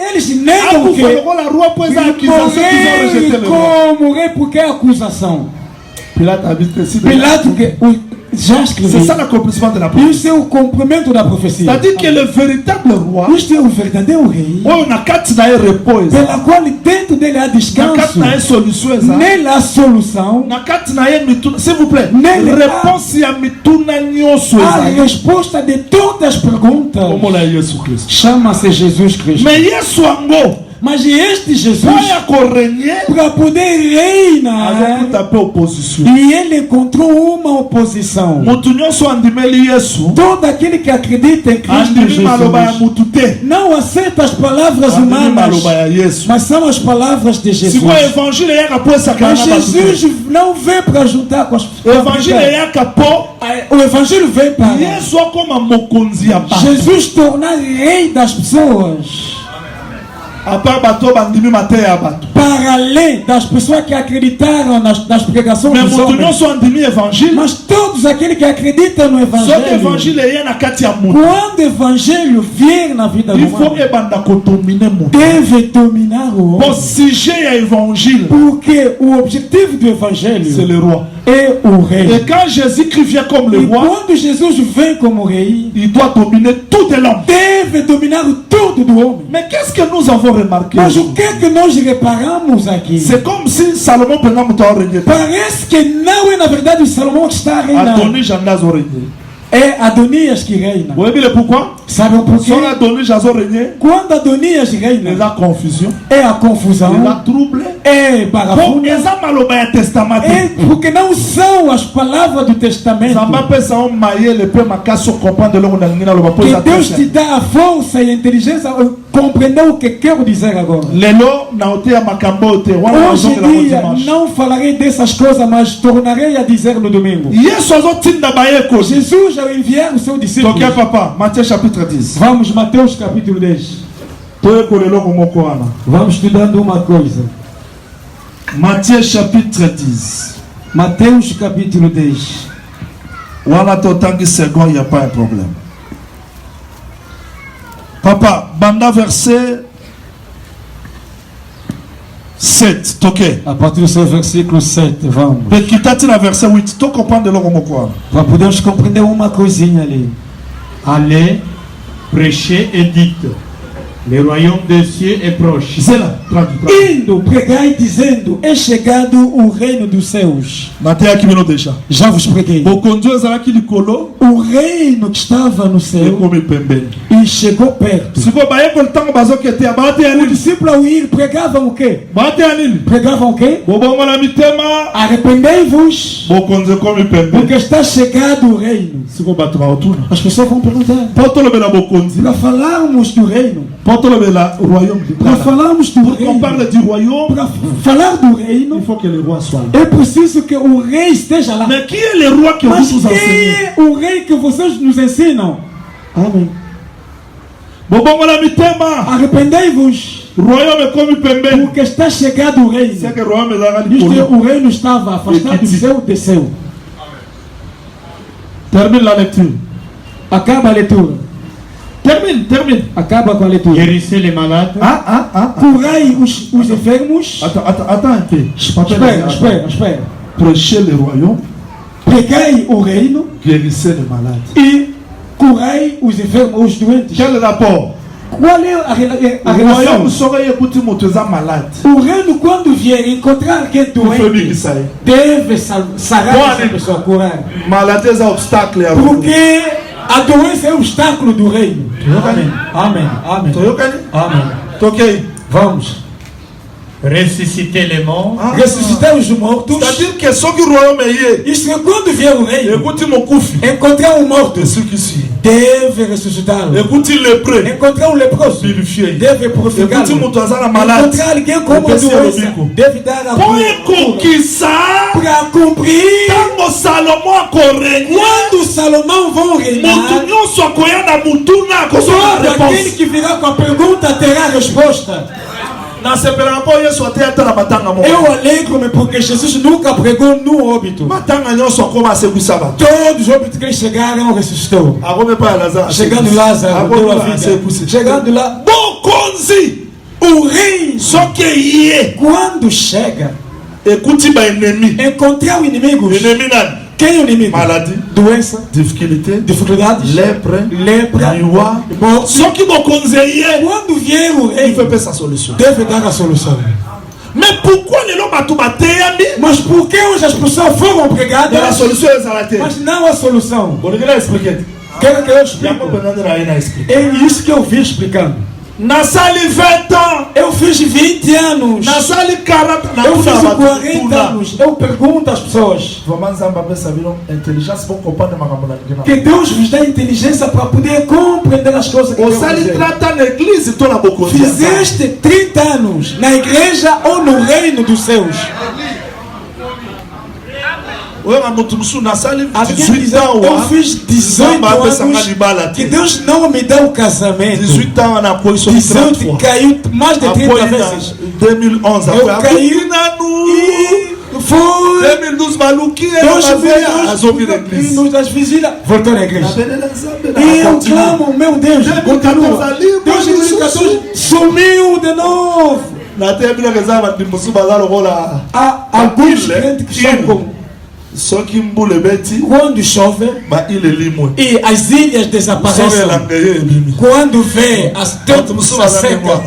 Eles negam akufa que lokola roi po eza ele accusation qu'ils ont rejeté le roi. como rei porque é acusação. Pilate a décidé. Pilato que já C'est escreveu. ça l'accomplissement de la prophétie. Isso é o cumprimento da profecia. C'est-à-dire que le véritable roi, Isto é o verdadeiro rei, oyo na kati na ye repose, pela qual dentro dele há na kati descanso. na ye solution eza, Nele há solução, na kati na ye mituna, s'il vous plaît, Nele- réponse ya mituna nyonso a eza. resposta de todas as perguntas. Omola ya Yesu Kristo. Chama-se Jesus Cristo. Mais Yesu yango, Mas este Jesus, oya korégner, para poder reinar, azokuta pe opposition. e ele encontrou uma oposição. Mutu nyonso andimeli Yesu, Todo aquele que acredita em Cristo andimi maloba ya Jesus mutu te, não aceita as palavras andimi humanas, maloba ya Yesu. mas são as palavras de Jesus. Sikoyo évangile eyaka po esakana Mas na bato te. Jesus não vem para juntar com as Évangile eyaka po O evangelho vem para Yesu akoma mokonzi ya bato. Jesus tornar rei das pessoas, Apa bato bandimi mateya ya bato. para além das pessoas que acreditaram nas pregações Mais dos mutu homens. nyonso andimi évangile, Mas todos aqueles que acreditam no soki evangelho, évangile eye na kati ya mutu, quando o evangelho vier na vida do il faut homem, ebanda kodomine mutu. deve dominar o Po homem. sujet ya évangile, Porque o objetivo do c'est evangelho le roi. é o rei. Et quand Jésus-Christ vient comme le E roi, quando Jesus vem como rei, il doit dominer tout de l'homme. deve dominar tudo do homem. Mais qu'est-ce que nous avons remarqué? Mas o que é que nós reparamos aqui? C'est comme si Salomon pendant que tu as régné. Parece que não é na verdade o Salomão que está a reinar. Adonis Jandas a régné. É Adonias que reina. Vous savez pourquoi? Sabe por quê? Son Adonias já régné. Quando Adonias Il y reina, a confusion. é a confusão, Il y a trouble. é Bon, barafunda. ils ont mal au testament. É porque não são as palavras do testamento. Ça m'a fait ça, on maillé le peu ma casse sur comprendre le monde dans le vapeur. Que Deus te dá a força e a inteligência a compreender o que quero dizer agora. Lelo na ote ya makambo te wana Hoje ozongela em dia dimanche. não falarei dessas coisas, mas tornarei a dizer no domingo. Yesu azotinda bayeko. Jesus já enviou o seu discípulo. Tokia papa, Matthieu chapitre 10. Vamos, Mateus capítulo 10. Toyeko lelo komoko wana. Vamos estudando uma coisa. Matthieu chapitre 10. Mateus capítulo 10. Wana totangi second, il n'y a pas un problème. Papa, banda verset 7. Toke. A partir do seu versículo 7, vamos. Petitati na verset 8. To comprendre le komoko wana. Para podermos compreender uma coisinha ali. Allez, prêchez et dites, le royaume des cieux est proche. Zela, traduit. Indo, pregai dizendo, é chegado o reino dos céus. Matthieu kimeno déjà. Já vos preguei. Bokonzo ezalaki likolo. O reino que estava no céu Ekomi pembeni. e chegou perto. Siko bayeko ntango bazokete abate ya O nini? discípulo ao ir pregavam o quê? Bate ya nini? Pregavam o quê? Bobongola mitema. Arrependei-vos, Bokonzo ekomi pembeni. porque está chegado o reino. Siko bato baotuna. As pessoas vão perguntar. Po tolobela bokonzi. Para falarmos do reino, Po tolobela royaume du para falarmos do Pour qu'on reino, parle du royaume, para falar do il reino, faut que le roi soit là. é preciso que o rei esteja lá. Mais qui est le roi que Mas vous nous quem enseignez? é o rei que vocês nos ensinam? Amém. Bobongola mitema. Arrependei-vos, Royaume ekomi pembeni. porque está chegado o reino. C'est que royaume ezalaka Isto é, likolo. o reino estava afastado do céu, desceu. Termine la lecture. Acaba a leitura. Termine. Acaba com a leitura. Guérissez les malades, Curai os enfermos. Attends un peu. Espera. Prêchez le royaume, Pregai o reino guérissez les malades. e curai os enfermos, os doentes. Quel rapport? Qual é a Le royaume relação? sera écouté moto eza malade. O reino, quando vier encontrar alguém Famille doente, qui saye. deve sarar Boa, essa né? pessoa, curar. Maladie eza obstacle ya Porque a doença é o obstáculo do reino. Amém. Toyokani? Amém. Toquei. Vamos. ressusciter les morts, Ressuscitar os mortos. C'est-à-dire que ceux qui royaume est, Isto é, quando vier o reino, écoutez mon koufi. encontrar um morto, De ceux qui suivent. deve ressuscitá-lo. Écoutez le prêt. Encontrar um leproso, Purifié. deve purificá-lo. Écoutez mon toisana malade. Encontrar alguém com uma Deve ser doença, lobico. deve dar a Pour cura. conquista, Para cumprir, tango Salomon akorenya, quando Salomão vão mutu reinar, nyonso akoya na mutuna akozwa todo aquele réponse. que virá com a pergunta terá a resposta. Nasepelaka mpo Yesu ate ata na matanga moko. Eu alegro-me porque Jesus nunca pregou no óbito. Matanga nyonso akoma asekwisaka bato. Todos os óbitos que eles chegaram ressuscitou. Akome pa ya Lazare. Chegando Lázaro, deu a vida. asekwisaka. Chegando lá, Bokonzi o rei, soki ye quando chega, ekuti baennemi. encontrar o inimigo. Ennemi nani? Quem é o inimigo? Maladie, Doença, difficulté, dificuldades, lepre, lepra, maiwa. morte. Soki bokonzi ye, Quando vier o il rei, faut faire sa solution. deve dar a solução. Mais pourquoi lelo bato bateyami? Mas por que hoje as pessoas foram De la pregadas, solution ezala te. mas não a solução? Bolingela expliquer. Quero que eu Yango explique. penande na ye na explique. É isso que eu vim explicando. Nasali 20 ans. Eu fiz 20 anos. Nasali 40 na Eu kuna fiz bato 40 kuna. anos. Eu pergunto às pessoas. Vraiment Nzambe apesa bino intelligence pour comprendre makambo na lingena. Que Deus vos dá inteligência para poder compreender as coisas que Deus Osali dizer. 30 ans na église to na bokonzi. Fizeste 30 anos na igreja ou no reino dos céus. Oyo na mutu musu nasali Alguém 18 diz, ans eu wa. fiz 18 Nzambe apesanga anos libala que te. Deus não me dá o casamento. 18 ans na koyi so 30 18 fois. caiu mais de 30 Apoi vezes. na 2011 Eu apoi caí abuki nanu. E foi 2012 maluki ele maveia azomi na église. nos das visitas, voltou na igreja. Nabelela Nzambe E na eu continue. clamo, meu Deus, 2014 continua. ali, Deus em 2014 sumiu de novo. Na te bila kaza ba dimbusu bazalo kola. Há alguns crentes que são como Soki mbule beti quando chove ba ile limwe. e as ilhas Soki desaparecem. langeye bimi. Quando vê as tempos se seca,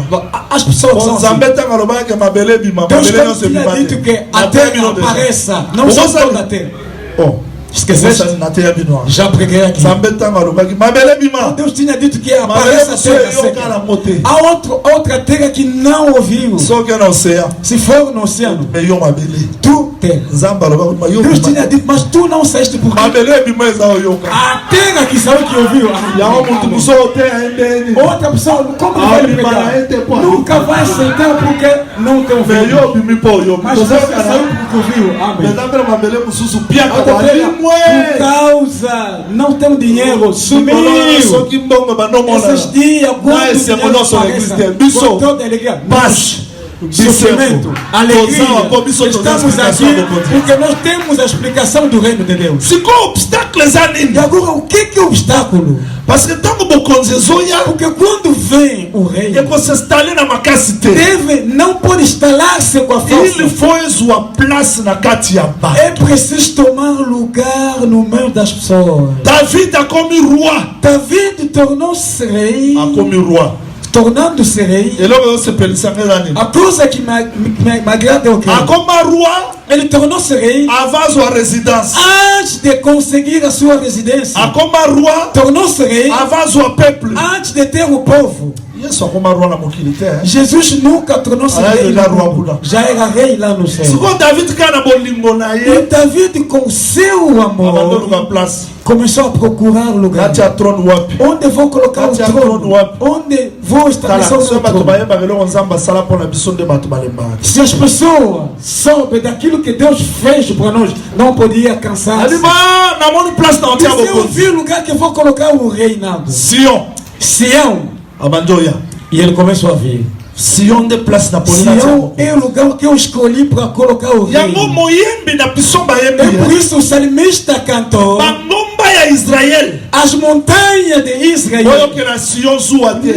as pessoas são assim. Nzambe tanga loba ke mabele bima Deus mabele quando nyonso tinha bima. dito que a terra apareça, não só toda a terra. Oh, Esqueceste? Já preguei aqui. Deus tinha dito que aparece a terra seca. Há outra terra que não ouviu. Se for no oceano, tu terra. Deus tinha dito, mas tu não saíste por quê? A terra que saiu que ouviu. Outra pessoa, como vai pregar? Nunca vai aceitar porque não tem ouvido. Mas você saiu porque ouviu. Amém. Por causa não tem dinheiro, sumiu. Esses dias, sofrimento, alegria. Estamos aqui porque nós temos a explicação do reino de Deus. E agora, o que é o obstáculo? Porque quando vem o rei, não pode instalar-se com a força. É preciso tomar lugar no meio das pessoas. David tornou-se rei. Tornando-se rei, a coisa que m'agrada é o que ele tornou-se rei antes de conseguir a sua residência. Tornou-se rei antes de ter o povo. Jesus nunca tornou-se rei. Já era rei lá no céu. E David, com seu amor, começou a procurar lugar. Onde vou colocar o trono? Onde vou estabelecer o trono? Se as pessoas soubem daquilo que Deus fez para nós, não podia cansar. Eu ouvi o lugar que vou colocar o reinado. Sião. E ele começou a vir. Sião é o lugar que eu escolhi para colocar o rei. É por isso o salmista cantou: as montanhas de Israel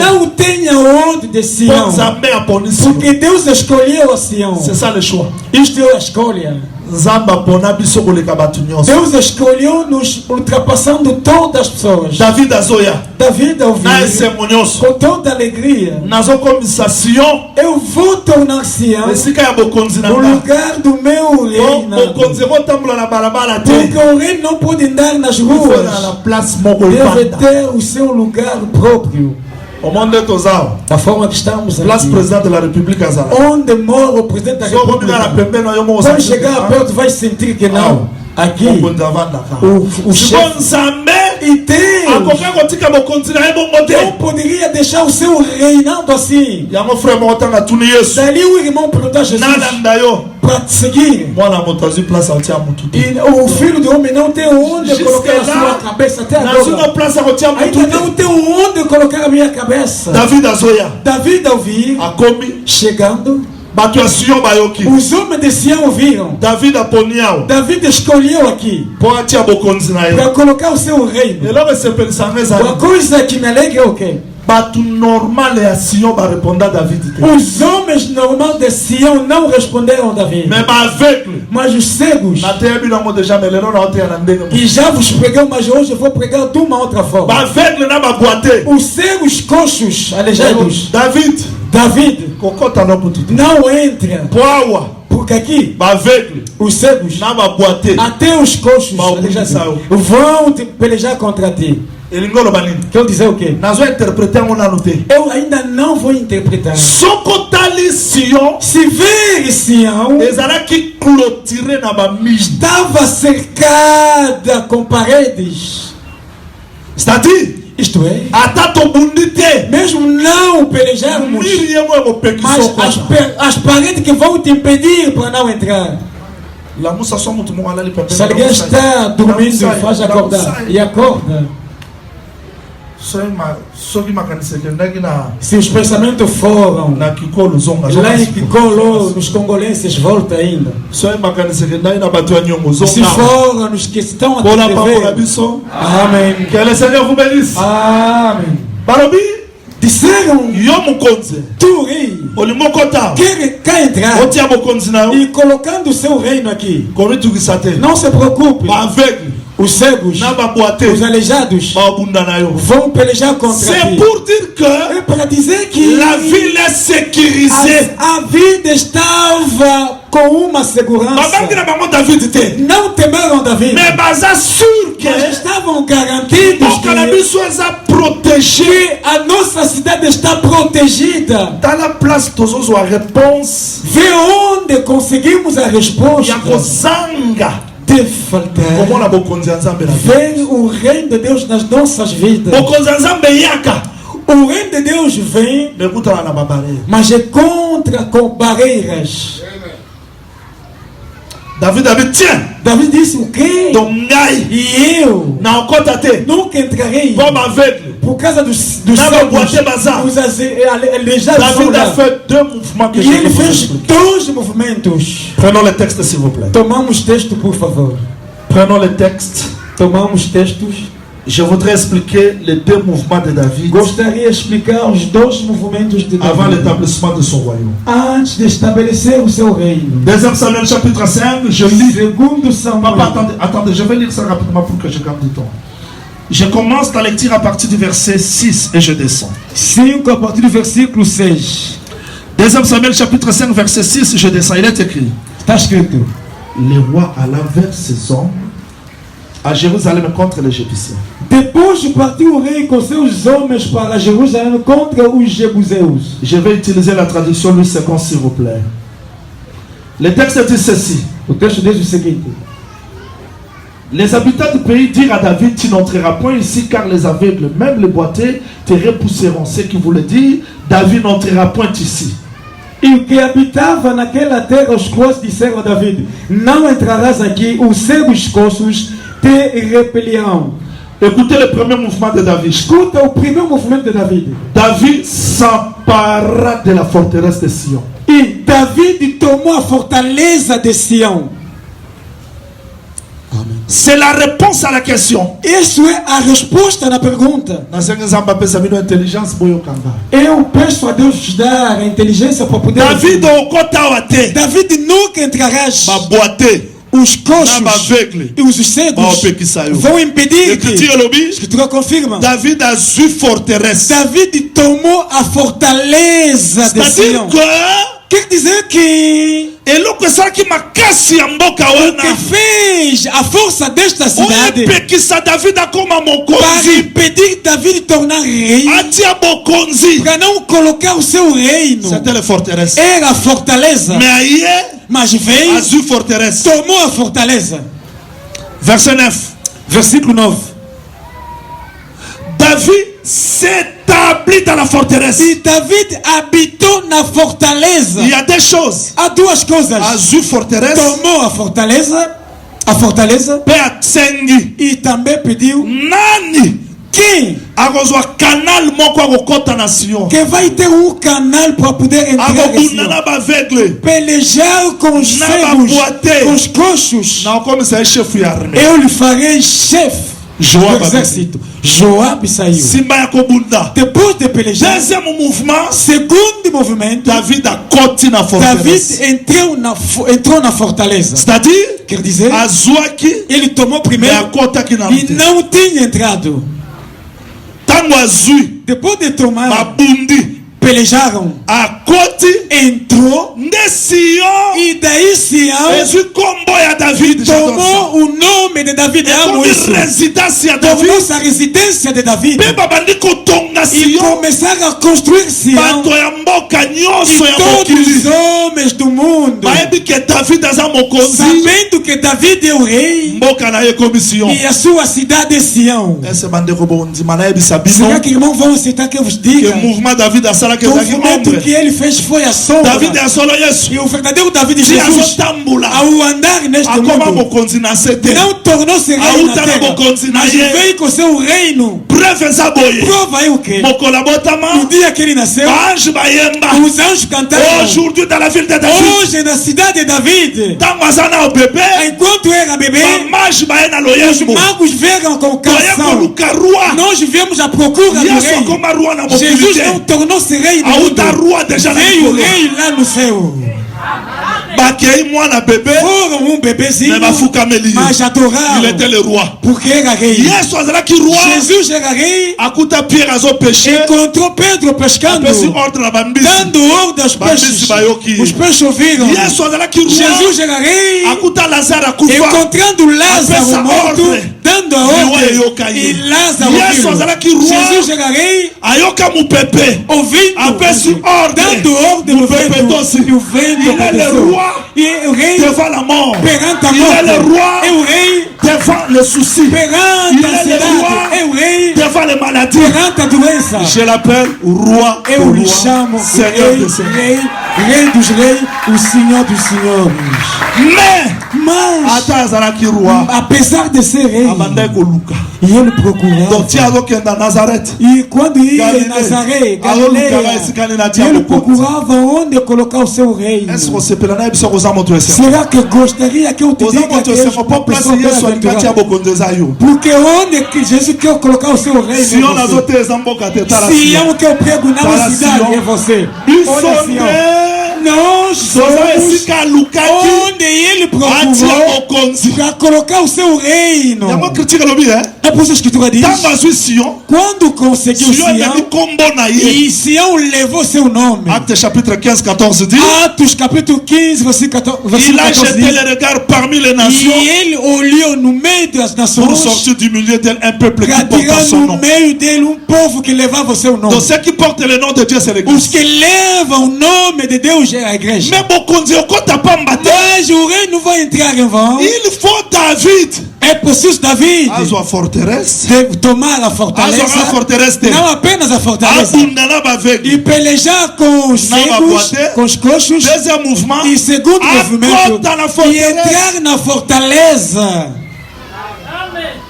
não tenham onde de Sião, porque Deus escolheu a Sião. Isto é a escolha. Deus escolheu nos ultrapassando todas as pessoas. David ouviu com toda alegria: eu vou tornar Sião o lugar do meu reino. Porque o rei não pode andar nas ruas, deve ter o seu lugar próprio. A forma que estamos aqui, onde mora o presidente da República, quando chegar perto vai sentir que não. Aqui o chefe e Deus não poderia deixar o seu reinado assim. Dali o irmão perguntou a Jesus para te seguir. E o filho do homem não tem onde colocar a sua cabeça até agora. Ainda não tem onde colocar a minha cabeça. David ouviu, chegando. Os homens de Sião ouviram. David escolheu aqui para colocar o seu reino. A coisa que me alegra é o quê? Os homens normais de Sião não responderam a Davi. Mas os cegos, e já vos preguei, mas hoje eu vou pregar de uma outra forma. Os cegos, coxos, aleijados, David não entra. Porque aqui os cegos, até os coxos vão te pelejar contra ti. Quer dizer o quê? Eu ainda não vou interpretar. Se ver Sião estava cercada com paredes, isto é, mesmo não pelejarmos, mas as paredes que vão te impedir para não entrar. Se alguém está dormindo, faz acordar. E acorda. Se os pensamentos foram lá em Kikolo, nos congolenses, volta ainda. Se foram nos que estão a TV. Amém. Que le Seigneur vous bénisse. Amém. Disseram, tu rei, quer entrar e colocando o seu reino aqui. Não se preocupe. Os cegos, os aleijados vão pelejar contra ti. C'est pour dire que é para dizer que la ville est sécurisée. A vida estava com uma segurança. Babaki na bango David te. Não temeram David. Mais baza sûr que Mas estavam garantidos mboka na biso eza protégé. que a nossa cidade está protegida. Dans la place tozozwa réponse Vê onde conseguimos a resposta ya kozanga de faltar. komona bokonzi ya Nzambe na biso. Vem o reino de Deus nas nossas vidas. Bokonzi ya Nzambe yaka O reino de Deus vem, mekutana na babare. mas é contra com barreiras. David avait tiens David disse o quê? donc ngai E eu na okota te nunca entrarei comme aveugle. por causa dos Não, cegos, boiter bazar. os aleijados. David a fait deux mouvements que E je ele vais vous fez expliquer. dois movimentos. Prenons le texte s'il vous plaît. Tomamos texto, por favor. Prenons le texte. Tomamos textos. Je voudrais expliquer les deux mouvements de David Gostaria de explicar os dois movimentos de avant David l'établissement de son royaume. antes de estabelecer o seu reino. 2 Samuel chapitre 5, je lis. Segundo Samuel. Papa, attendez, je vais lire ça rapidement pour que je garde du temps. Je commence la lecture à partir du verset 6 et je descends. 5 a partir do versículo 6. 2 Samuel chapitre 5 verset 6, je descends. Il est écrit. Está escrito: Le roi alla vers ses hommes à Jérusalem contre les Jébusiens. depois partiu o rei com seus homens para Jerusalém contra os jebuseus. Je vais utiliser la traduction Louis II s'il vous plaît. Le texte dit ceci. O texto diz o seguinte: Les habitants du pays dirent à David, tu n'entreras point ici car les aveugles, même les boiteux, te repousseront. Ce qui voulait dire, David n'entrera point ici. e o que habitava naquela terra, os coxos disseram a David: não entrarás aqui, os cegos coxos te repelirão. Écoutez le premier mouvement de David. Escuta o primeiro movimento de David. David s'empara de la forteresse de Sion. E David tomou a fortaleza de Sião. C'est la réponse à la question. Isso é a resposta na pergunta. Eu peço a Deus dar a inteligência para poder. David okota David nunca entrará. Os coxos e os cegos vão impedir que. Escritura confirma. David a su forteresse. David tomou a fortaleza de Sião. Quer dizer que o que fez a força desta cidade para impedir David de tornar rei, para não colocar o seu reino, era a fortaleza. Mas veio, tomou a fortaleza. Verset 9. Versículo 9. David s'établit dans la forteresse. E David habitou na fortaleza. Il y a deux choses. Há duas coisas. Azu forteresse. Tomou a fortaleza. E também pediu. Nani. Quem? Canal nation. Que vai ter canal para poder entrar. Pelejar com os cegos, com os coxos. Eu lhe farei chefe. Exército. Joab saiu. Depois de pelejar. Deuxième mouvement. Segundo movimento. David a côté na forteresse. David entrou na fortaleza. C'est-à-dire, quer dizer, ele tomou primeiro e não tinha entrado. Depois de tomar, pelejaram. A côté entrou. E daí Sião tomou o nome de David. Tornou a residência de David. E começaram a construir Sião. E todos os homens do mundo, sabendo que David é o rei, e a sua cidade é Sião. Será que irmãos vão aceitar que eu vos diga? O movimento que ele fez foi a sombra. E o verdadeiro David Jesus, ao andar neste mundo, não tornou-se rei na terra, mas veio com seu reino. Prova aí o que? No dia que ele nasceu, os anjos cantaram. Hoje na cidade de David, enquanto era bebê, os magos vieram com canção. Nós vivemos à procura do rei. Jesus não tornou-se rei no mundo. Veio o rei lá no céu. bakei mwana bébé Pour mon bébé, mais bafukameli mais j'adore. il était le roi Pour qu'il ait Yesu azalaki roi Jésus, j'ai gagné. akuta Pierre azo péché Et contre Pedro pescando. apesi ordre na bambisi Dans dehors de bambisi bayoki os peixes ouviram. Yesu azalaki roi Jesus j'ai gagné. akuta Lazare akufa Encontrando Lázaro Apesa morto. ordre. Dando Liwa ordem. eyoka ye. E Lázaro Yesu vivo. azalaki roi Jesus j'ai gagné. ayoka mupepe Ouvindo. apesi ordre Dando ordem no mupepe vento. tosi E o vento il est le obedeceu. roi E o rei devant la mort perante a il est le morte. roi E o rei devant les soucis perante il a est le ansiedade. roi E o rei devant les maladies perante a doença. je l'appelle roi Eu des lhe rois, chamo Seigneur rei, des seigneurs rei dos reis, o Senhor dos senhores. mais ata azalaki roi apesar de ser rei, abandaki koluka e ele procurava. donc ti azokenda Nazareth E quando ia Galileia. em Nazaré, Aloluka Galileia, esikani na dia ele mokonzi. procurava onde colocar o seu reino. est-ce osepela na ye biso koza moto esengo Será que gostaria que eu te koza diga moto que esengo mpo place yesu alingi atia bokonzi eza yo porque onde que Jesus quer colocar o seu reino? sion É você. nazo te eza mboka te tala Sião que eu prego na Tala cidade Sião. é você. biso Olha Sião. nde Nós toza somos esika alukaki onde ele atia procurou bokonzi para colocar o seu reino. yango critique elobi É por isso que a escritura diz: ntango azwi sion quando conseguiu sion ememi Sião, kombo na ye e Sião levou seu nome. acte chapitre 15 14 dit Atos capítulo 15, versículo il a 14 jeté diz: les regards parmi les nations e ele olhou no meio das pour nações sortir du milieu d'elle un peuple qui para porte tirar son no nom. meio dele povo que levava o seu nome. Donc ceux qui portent le nom de Dieu, c'est Os l'église. que levam o nome de Deus é a igreja. Mais bokonzi okota pamba te. Mas o rei não vai entrar em vão. Il faut David. É preciso David Azwa forteresse. de tomar a Azwa fortaleza. forteresse te. Não apenas a fortaleza. Abunda na E bavegli. pelejar com os Não cegos, abater. com os coxos. Deuxième mouvement. E segundo movimento, Akota na e forteresse. entrar na fortaleza.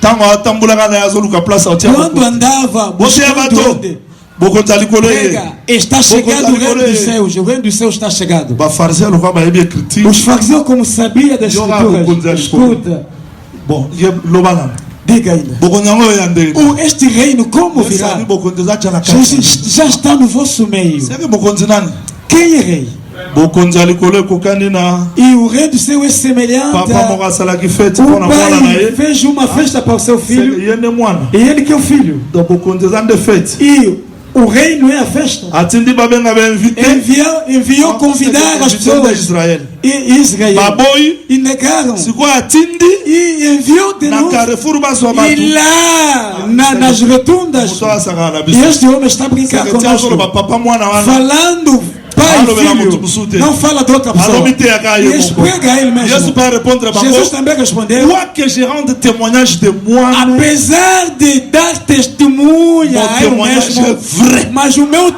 Tango atambulaka na yazoluka place otia. Quando andava Bosia buscando bato. onde? Bokonzi alikolo ye. Pega, está chegando o reino dos céus. O reino dos céus está chegando. Ba pharisien lokwa ba yebi critique. Os fariseus, como sabia das Yoga escrituras, Bokonzi escuta, Bon, ye lobana. diga ainda. Bokonzi yango yande. Este reino como virá? Sani bokonzi za tchala Jesus kati. já está no vosso meio. Seki bokonzi nani? Quem é rei? Bokonzi alikolo ekokani na E o reino do céu é semelhante papa moko a asalaki fete um mpona mwana na pai ye. fez uma festa para o seu filho ye nde mwana. e ele que é o filho. Donc bokonzi eza nde fete. E o reino é a festa. atindi babenga bainvite Enviou convidar as pessoas Israel. e Israel Baboyi e negaram. sikoyo atindi E enviou de na novo. Carrefour bazwa E bato lá nas rotundas. moto asakaka na E biso. este homem está a brincar Sekretari conosco. azoloba papa mwana wana Falando pai Alô, e meu amor, tu filho. busute. Não fala de outra pessoa. Alô, me tenha caído, E esprega ele Yesu mesmo. vai répondre à Jesus Bango. também respondeu. Toi que je rende témoignage de moi, Apesar de dar testemunha Mon a eu témoignage mesmo, é vrai. mas o meu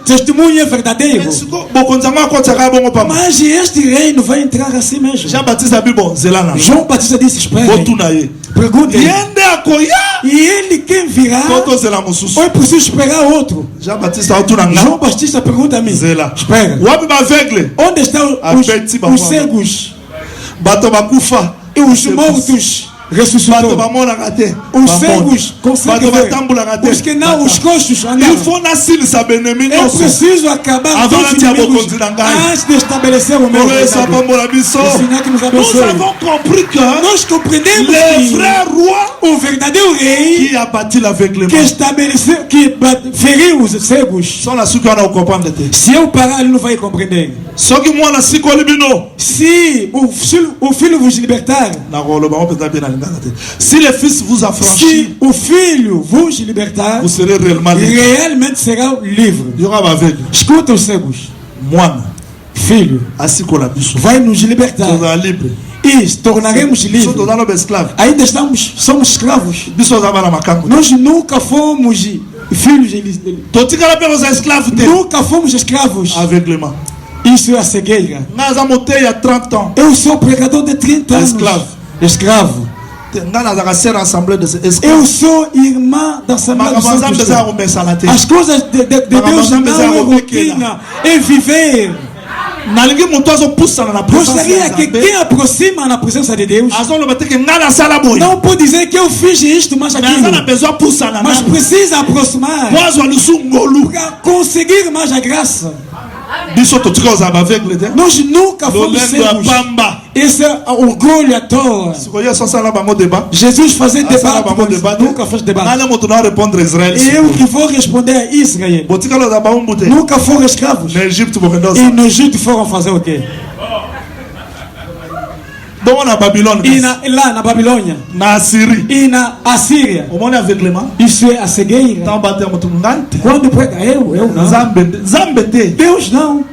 testemunho é verdadeiro. bokonzi yango akotiaka bongo pamba. Mas este reino vai entrar assim mesmo. Jean Baptiste abi bon nzela na João Batista disse: espere, botuna ye pergunte. ye nde akoya E ele quem virá? po tozela mosusu. Ou é preciso esperar outro? Jean Baptiste aotuna nga João Batista pergunta a mim: nzela espera, wapi baveugle onde estão Apeti ba os mwana. cegos bato bakufa e os mortos? bato Ressuscitou. bamonaka te Os bamona. cegos conseguem bato ver. batambulaka te Os que não, os coxos il andavam. faut nasilisa benemi É nyonso preciso acabar Avant com os de inimigos abokonzi na ngai. antes de estabelecer o meu kolo yesu reinado. apambola biso. O Senhor que nos Nous abençoe. avons compris que Nós compreendemos le que vrai roi o verdadeiro rei qui a bâti l'aveuglement que estabeleceu, que feriu os cegos. so na suki wana okomprendre te Se eu parar, ele não vai compreender. soki mwana asikoli bino Se o filho vos libertar, nakoloba ngo mpenza mpe nalingaka te si le fils vous a franchi se o filho vos libertar, vous serez réellement libre. realmente será livre. yoka baveugle Escuta os cegos. mwana Filho asikola biso vai nos libertar tozala libre e tornaremos biso livres. toza no baesclave Ainda somos escravos. biso oza bana makango Nós nunca fomos filhos dele. totikala mpe koza esclave te Nunca fomos escravos. aveuglement Isso é a cegueira. ngai aza moteyi ya 30 ans Eu sou pregador de 30 anos. Escravo. Escravo. ngai nazalaka ser assemblée de Eu esclave sou irmã da Assembleia dos makambo ya nzambe Santos. eza ya komesana te As coisas de Deus não é rotina, é viver. nalingi moto azopusana na présence ya Gostaria que nzambe quem aproxima na presença de Deus azoloba te ke ngai nasala boye não pode dizer que eu fiz isto, mas mais aza na aquilo. besoin apusana Mas nani precisa aproximar po azwa lisu ngolu para conseguir mais a graça. biso totika ozaba aveugle te Nós nunca fomos lolendo ya cegos. pamba Esse é orgulho à toa. sikoyo yesu asala bango débat Jesus fazia asala debate, bango mas débat nunca fez debate. nani moto na répondre Israël E eu que vou responder a Israel. botikala ozaba umbu te Nunca foram escravos. na Égypte bokende E osala no Egito foram fazer o quê? bongo na Babylone E lá na Babilônia. na Assyrie E na Assíria. omoni aveuglement Isso é a cegueira. ntango batya moto ngante Quando prega eu não. nzambe te Deus não.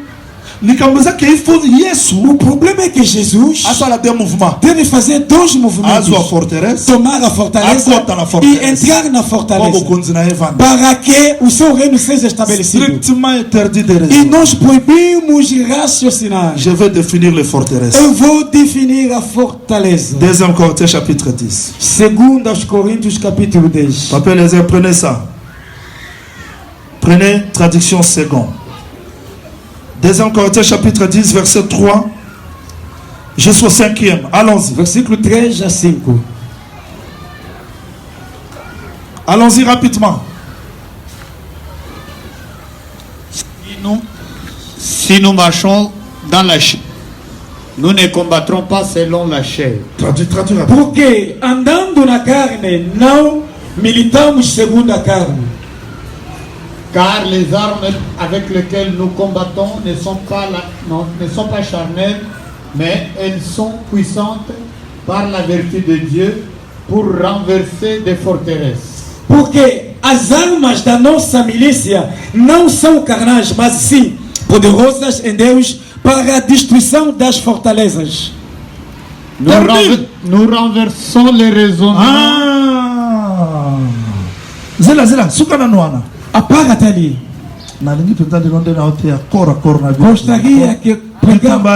likambo eza ke ifo yesu O problema é que Jesus asala te mouvement deve fazer dois movimentos. azwa forteresse Tomar a fortaleza Acota na fortaleza. e entrar na po fortaleza. bokonzi na ye vanda Para que o seu reino seja estabelecido. strictement interdit de E raison nós proibimos raciocinar. je vais définir les forteresses Eu vou definir a fortaleza. 2 Corinthiens chapitre 10 Segundo aos Coríntios capítulo 10. Papa Eliezer, prenez ça. Prenez traduction seconde. 2 Corinthiens chapitre 10, verset 3 jusqu'au 5e. Allons-y. Versículo 3 a 5. Allons-y rapidement. Si nous marchons dans la chair, nous ne combattrons pas selon la chair. Traduis rapidement. Porque andando na carne, não militamos segundo a carne. Car les armes avec lesquelles nous combattons ne sont pas charnelles, mais elles sont puissantes par la vertu de Dieu pour renverser des forteresses. Porque as armas da nossa milícia não são carnais, mas sim poderosas em Deus para a destruição das fortalezas. Nous renversons les raisonnements. Ah! Zela, sukana noana. Apaga-te ali. Nalingi penta de londe na hote ya corps à corps na Gostaria que pregar corpo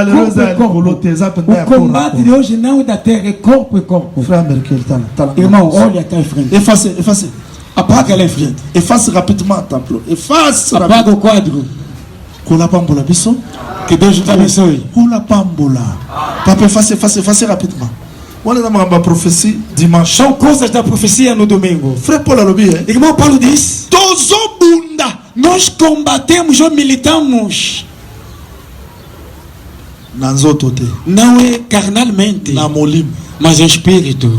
a corpo. O combate de corpo. hoje não é da terra, é corpo a corpo. Frère Merkel, tá. Irmão, olha cá em frente. Efface. Apaga lá em frente. Efface rapidement ta tableau. Efface. Apaga o quadro. Kola pambola biso. Que Deus te abençoe. Kola pambola. Papa, efface rapidement. On est dans ma prophétie dimanche. São coisas da profecia no domingo. Frère Paul Alobi, hein? Irmão Paulo diz: Tozo bunda. nós combatemos ou militamos. Nanzoto te. Não é carnalmente, Na molim. mas em espírito.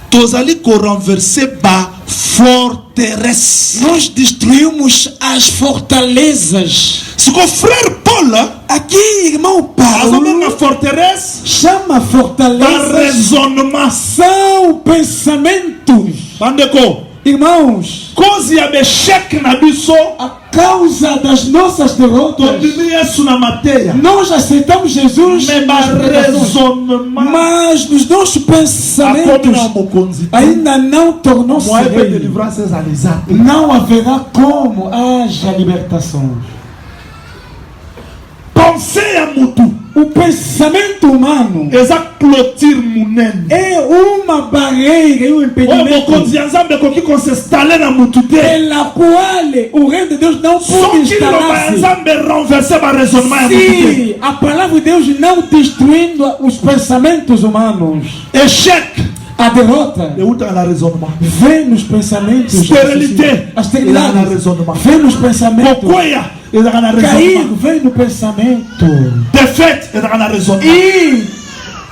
Tozali ko renverser ba forteresse. Nós destruímos as fortalezas. Se o frère Paul, Aqui, irmão azomena Paulo, forteresse, chama ba fortalezas. raisonnement. São pensamentos. Bandeko, Irmãos, cause ya échec na biso, a causa das nossas derrotas, tondimi Yesu na mateia. nós aceitamos Jesus, Mais ba raisonnement. mas nos nossos Akomi na pensamentos mokonzi. ainda não tornou-se Moyen de rei. délivrance ezalizate. Não haverá como haja libertação. Pensée ya mutu. O pensamento humano Eza clôture munene. é uma barreira e um Oyo impedimento mokonzi ya Nzambe koki konsestale na mutu te. pela qual o reino de Deus não pode Soki liloba ya instalar-se. Nzambe renverser ba raisonnement ya mutu te. Se a palavra de Deus não destruindo os pensamentos humanos, Échec. a derrota Euta na raisonnement. vem nos pensamentos. Sterilité. A esterilidade Ela na raisonnement. vem nos pensamentos. Kokwea ezaka na Cair raisonnement. vem no pensamento. Défaite ezaka na raisonnement. E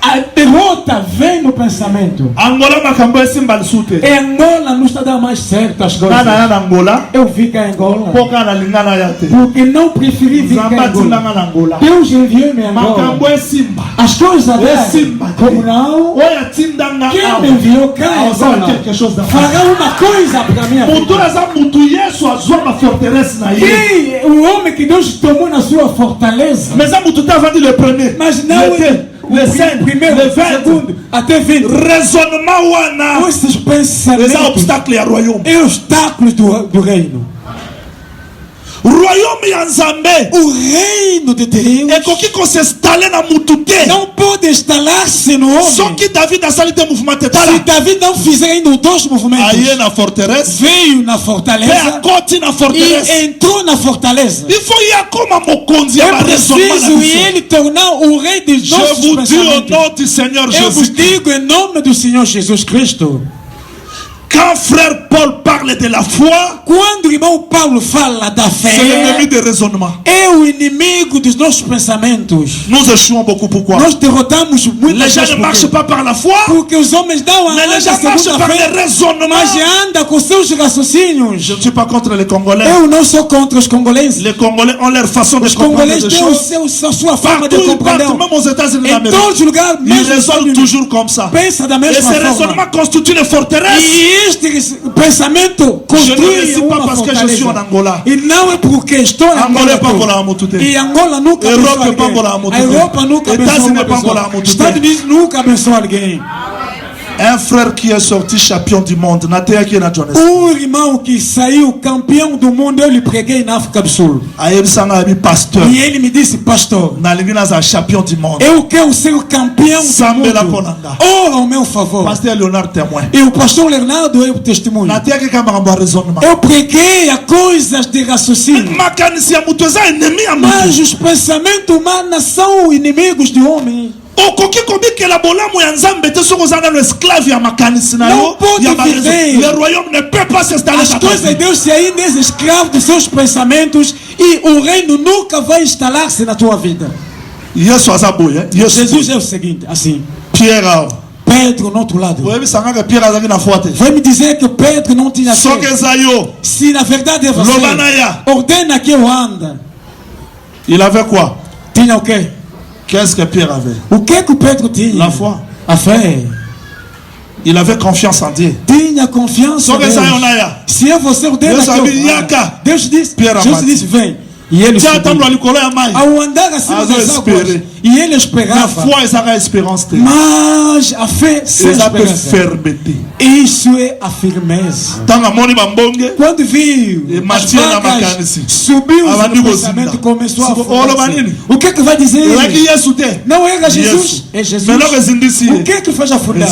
a derrota vem no pensamento. Angola makambo esimba lisu te. Em Angola não está dando mais certo as coisas. Nana ya na Angola. Eu vi cá em Angola Mpo kaka nalingana ya te. porque não preferi vir cá Nzambe em Angola. atindanga na Angola. Deus enviou-me a Angola. Makambo esimba. As coisas Esse dela, como não, Oyo atindanga quem awa. me enviou cá em Azala Angola quelque chose da fará uma coisa para minha mutu vida. eza mutu Yesu azwa ba forteresse na ye. E o homem que Deus tomou na sua fortaleza, Mais eza mutu te avandi le premier. mas não le 5, primeiro, le 20. segundo, até 20. Raisonnement wana Esses eza pensamentos obstacle ya royaume. é obstáculos do reino. Royaume ya Nzambe O reino de Deus ekoki konsestale na mutu te. não pode instalar-se no homem. Soki David asali te mouvement te Se tala David não fizer ainda dois movimentos, aye na forteresse veio na pe fortaleza akoti na forteresse. e entrou na fortaleza. Il faut y akoma mokonzi ya É ba raisonnement na preciso biso. ele tornar o rei dos Je nossos vous dis au pensamentos. nom du Seigneur Eu vos Jésus. digo em nome do Senhor Jesus Cristo. Quand frère Paul parle de la foi, Quando o irmão Paulo fala da c'est fé, l'ennemi des raisonnements. é o inimigo dos nossos pensamentos. Nous échouons beaucoup. Pourquoi? Nós derrotamos Les muitas gens vezes ne marchent pas par la foi, porque os homens dão a mais les anda gens marchent segundo a par les fé, raisonnements. mas anda com seus raciocínios. Je ne suis pas contre les Congolais. Eu não sou contra os congolenses. Les Congolais ont leur façon de Os comprendre congolenses les têm choses. a sua forma de Partout ils compreender. partent, même aux États-Unis Em d'Amérique. todos os lugares, Ils mesmo nos Estados raisonnent Unidos, toujours comme ça. pensa da Et mesma ces forma. raisonnements constituent une forteresse. E este pensamento Je ne construi réussis pas uma parce que je suis en fortaleza. Angola. E não é porque estou em Angola é Angola. Pangola Amutute. E Angola nunca Europa abençoa é Pangola alguém. Amutute. A Europa nunca abençoa Estados-Unis uma é Pangola pessoa. Amutute. Estados Unidos nunca abençoa alguém. Un frère qui est sorti champion du monde, Natea qui est na Johannesburg. Irmão que saiu campeão do mundo, eu lhe preguei na África do Sul. Aí ele sang abi pasteur. E ele me disse, pastor, Na lingina za champion du monde. eu quero ser o campeão do Sambela mundo. Ponanga. Ora ao meu favor. Pasteur Leonard témoin. E o pastor Leonardo é o testemunho. Natea qui kamba ngamba raisonnement. Eu preguei a coisas de raciocínio. Makanisi ya mutu eza ennemi ya Mas mutu. os pensamentos humanos são inimigos do homem. Okoki kobikela bolamu ya nzambe te soko ozanga no esclave ya makanisi na Não yo pode ya baraison. viver. Le royaume ne peut pas s'installer As dans ta coisas de vie. Deus se ainda és escravo dos seus pensamentos e o reino nunca vai instalar-se na tua vida. Yesu aza boye. Jesus é o seguinte, assim, Pierre awa. Pedro no outro lado. oyebisanga ke Pierre azalaki na foi te. Vai me dizer que Pedro não tinha Soki fé. eza yo, Se na verdade é você, Lobanaya. ordena que eu anda. il avait quoi? Tinha o quê? Qu'est-ce que Pierre avait? O que o Pedro tinha? La foi. A fé. Il avait confiance en Dieu. Tinha confiança em Soki eza yo Deus. na ya. Se é você, ordena Deus que eu sabia, vá. Yaka. Deus disse, Pierre Jesus amado. disse, vem. E ele Tia subiu. tambula likolo ya mai. Ao andar acima Azo das águas, espere. e ele La esperava. foi ezaka espérance te. Mas a fé sem Eza pe esperança. fermeté. Isso é a firmeza. Ntango amoni bambonge, Quando viu E as Matia na vacas, macanisi. subiu Abandi o gozinda. pensamento, começou a Olo afundar-se. banini. O que vai dizer? ezalaki Yesu te. Não era Jesus, Yesu. é Jesus. Meloko ezindisi O ye. que faz afundar?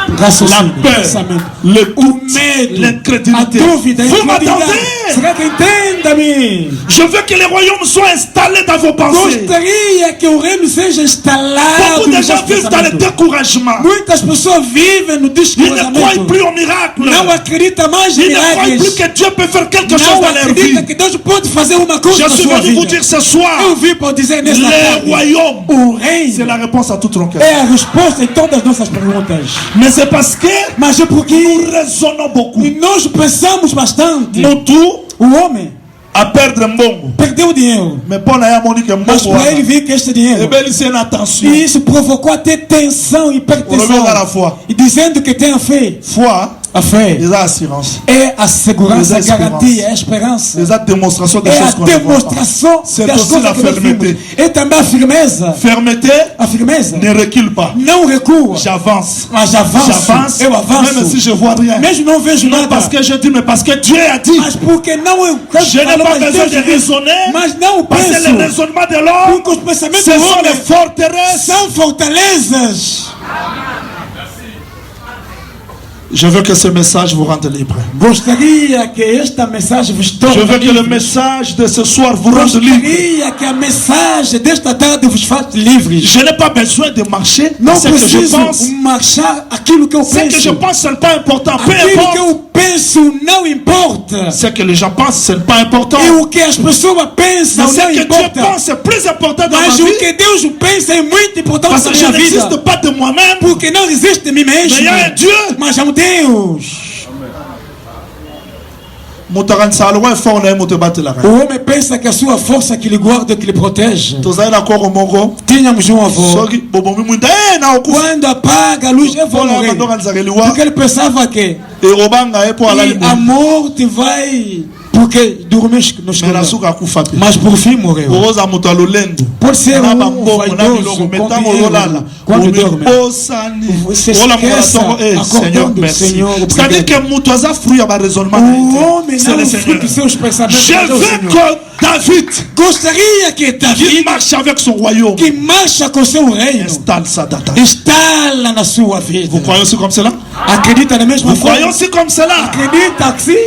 La Raciocínio, peur, pensamento. le O doute, medo, a l'incrédulité. dúvida, a Vous incredulidade. m'entendez? Será que entenda-me? Je veux que les royaumes soient installés dans vos pensées. Gostaria que o reino seja instalado Beaucoup de nos gens nossos vivent dans le pensamentos. découragement. Muitas pessoas vivem no Ils ne croient descolamento. plus au miracle. Não acredita mais em Ils ne croient plus milagres. que Dieu peut faire quelque chose Não dans leur acredita vie. que Deus pode fazer uma coisa Je na suis sua venu vous vida. dire ce soir, Eu vim para dizer nesta les tarde, royaumes, o c'est reino la réponse à toutes nos questions. é a resposta em todas as nossas perguntas. Mais c'est parce que Mas é porque nous raisonnons beaucoup. nós pensamos bastante. Mutu O homem à perdre mbongo. perdeu o dinheiro, Mais Paul a moni que mas mbongo. para ele vir que este dinheiro, Ebeli c'est une attention. e isso provocou até tensão, hipertensão, à la foi. e dizendo que tem a fé. Foi, A fé ils ont assurance. é a segurança, a Mas é a garantia, é a esperança. Ils ont démonstration des É a choses qu'on ne voit pas. demonstração C'est das aussi coisas la que nós fermeté. vimos. É também a firmeza. Fermeté, A firmeza ne recule pas. não recua, J'avance. mas avanço. J'avance, Eu avanço. même si je vois rien. Mesmo não vejo Non nada. parce que je dis, mais parce que Dieu a dit. Mas porque não eu Je n'ai pas besoin de raisonner. mas não Parce que le penso. raisonnement de l'homme, Porque os pensamentos ce do sont les homem forteresses. são fortalezas. Je veux que ce message vous rende libre. Gostaria que esta mensagem vos torne Je veux que le livres. message de ce soir vous rende libre. Gostaria que a mensagem desta tarde vos faça livres. Je n'ai pas besoin de marcher. Não Ce que je preciso pense, marchar aquilo que eu ce que je penso. pense, ce n'est pas important. Peu Aquilo que importe. eu penso não importa. Ce que les gens pensent, ce n'est pas important. E o que as pessoas pensam Mais ce não que Dieu importa. pense, c'est plus important dans ma Mas o vie. que Deus pensa é muito importante Parce na que je minha vida. n'existe pas de moi-même. Porque não existe de mim Mais mesmo. il y a un Dieu. Mas há um Deus. Moutaransalwa est fort, là, moutabatela. O homem pensa que a sua força que lhe guarda, que lhe protege. Tozaï na koro mongo. Tínhamos um avô. Soki bobomi muita. Na okufa. Quando apaga a luz, eu vou Voilà, morrer. mandonga nzakeliwa. Porque ele pensava que E robanga epo ala a limu. morte vai... Porque dormir no Mais na escuro. suka akufa pe. Mas por fim morreu. Oza mutu alolendo. Pode ser Na um bambongo na vaidoso biloko. com Metango dinheiro. ololala. Quando dorme. Obosani. Você Ola esquece, muratongo. Seigneur, acordando, merci. Senhor, C'est-à-dire obrigado. que mutu aza fruit ya ba raisonnement. O homem C'est não le fruto Seigneur. dos seus pensamentos. Je mas é o veux Senhor. que David, Gostaria que qui David, marche avec son royaume, que marcha com seu reino, installe sa data. instala na sua vida. Vous croyez aussi comme cela? Acredita na mesma Vous croyez forma? aussi comme cela? Acredita que sim?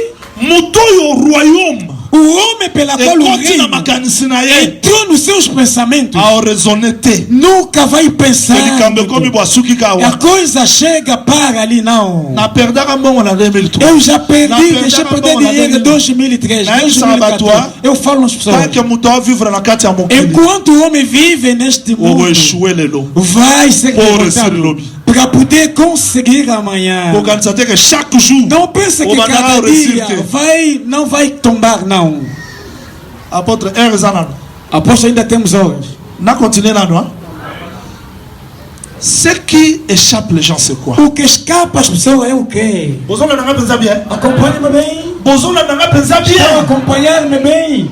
Mutu yo royaume. O homem pela qual o ekoti na reino makanisi na ye entrou nos seus pensamentos, aoraisonne te nunca vai pensar. likambo ekomi bwasuki A kawa coisa chega para ali, não. naperdaka mbongo na 2003 Eu já perdi, Na deixei verdade, perder bom, na dinheiro em 2003, Na época, Sabatua, 2014. Eu falo nas pessoas. tanke moto avivre na kati ya mokili Enquanto o homem vive neste mundo, okoeshue lelo vai ser Pour derrotado receber lobby. para poder conseguir amanhã. kokanisa te ke chaque jour Não pense que Obandara cada o dia Recife. não vai tombar, não. apôtre ere eza nano Aposto ainda temos horas. na continue nano hein? Ce qui échappe les gens c'est quoi O que escapa às pessoas é o quê? bozolanda nga mpenza bien Acompanhe-me bem. bozolanda nga mpenza Estão bien acompanhar-me bem.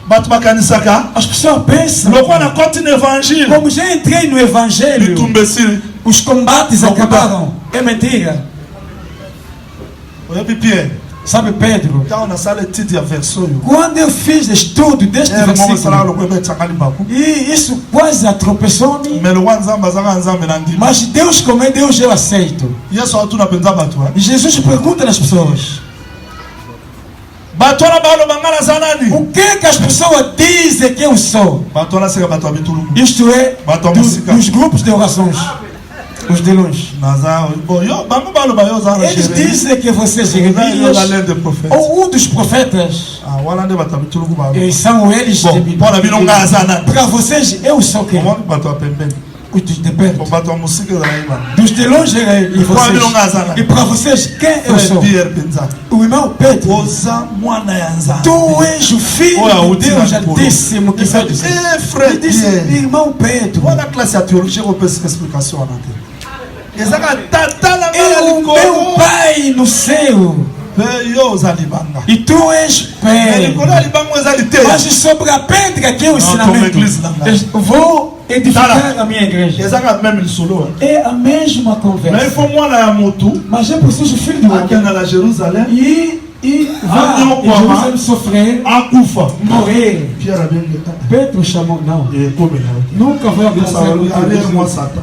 bato bakanisaka As pessoas pensam, lokwa na koti na évangile como já entrei no evangelho, litumba esili os combates Não, acabaram. É mentira. oyebi pierre Sabe, Pedro, ntango nasala etide ya verse oyo quando eu fiz estudo deste ere moko esalaka versículo, lokwa ebe etiaka libaku e isso quase atropeçou-me, me lokwa nzambe azaka nzambe na ndima mas Deus, como é Deus, eu aceito. yesu atuna mpenza bato E Jesus pergunta nas pessoas: bato wana baloba nga naza nani o que é que as pessoas dizem que eu sou? bato wana seka bato ya bituluku Isto é, Bato música. dos grupos de orações, os de longe. naza bo yo bango baloba yo oza na Eles Jérémie. dizem que você é Oza yo Jeremias la laine de prophète ou um dos profetas. ah wana nde bato ya bituluku baloba E são eles. bon mpo na bino nga aza nani Para vocês, eu sou quem? omoni bato ya pembeni Os de perto. po bato ya mosika ezala yeba Dos de longe e Qual é o Ngazana? vocês. E para vocês, quem eu frère sou? pierre mpenza O irmão Pedro. oza mwana ya nzambe Tu és o filho Olha, o de Deus Tina Polo. Altíssimo que vai dizer. frère Ele disse, pierre irmão Pedro, wana classe ya théologie kopesika explication wana te ezaka tata na ngai ya é o meu likolo pai no céu mpe yo oza libanga e tu és me pé. likolo ya libango eza liteya Mas sobre a pedra que é o Não, como ensinamento, igreja da Ngai. eu vou edificar Tala. a minha igreja. ezaka meme lisolo É a mesma mais il conversa. faut mwana ya motu Mas é preciso o filho do homem akenda na jérusalem e vá Ah, não, em Jerusalém sofrer, akufa morrer. pierre abengi Pedro chamou, não, ekomela nunca vai acontecer aller mwa contigo. satan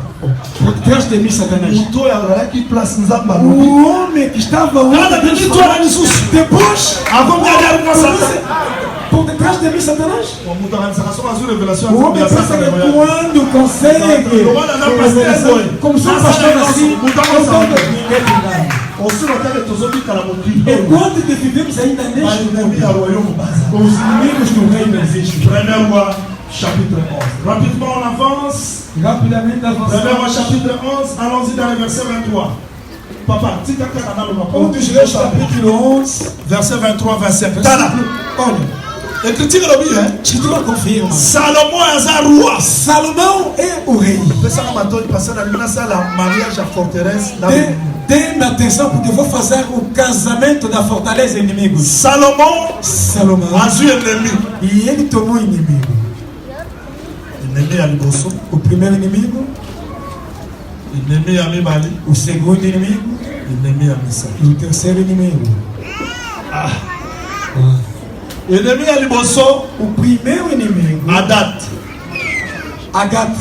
Por trás de mim, Satanás. moto oyo azalaki place nzambe alobi O homem que estava Nada, bendito era lisusu. depois, akomi aller mwa satan por detrás de mim, Satanás. moto akanisaka soki azwi révélation O homem pensa que quando consegue, como sou pastor assim, osilo teke tozobikala mokili enquanto dividimos ainda neste baennemi ya mundo, royaume baza os inimigos do reino existem. premier roi chapitre 11 rapidement on avance Rapidamente premier avançamos. roi chapitre 11 allons-y dans le verset 23 papa tika kaka nalo Um dos reis, capítulo 11, verset 23 25 tala olha, écriture elobi escritura confirma. Salomon aza roi Salomão é o rei. pesaka matoni parce na lingi nasala mariage ya forteresse Dê-me atenção porque eu vou fazer o casamento da fortaleza inimigos. Salomon Salomão. azwi ennemi E ele tomou inimigo. ennemi ya liboso O primeiro inimigo, ennemi ya mibale o segundo inimigo ennemi ya misato e o terceiro inimigo. ennemi ya liboso O primeiro inimigo, adat Agat.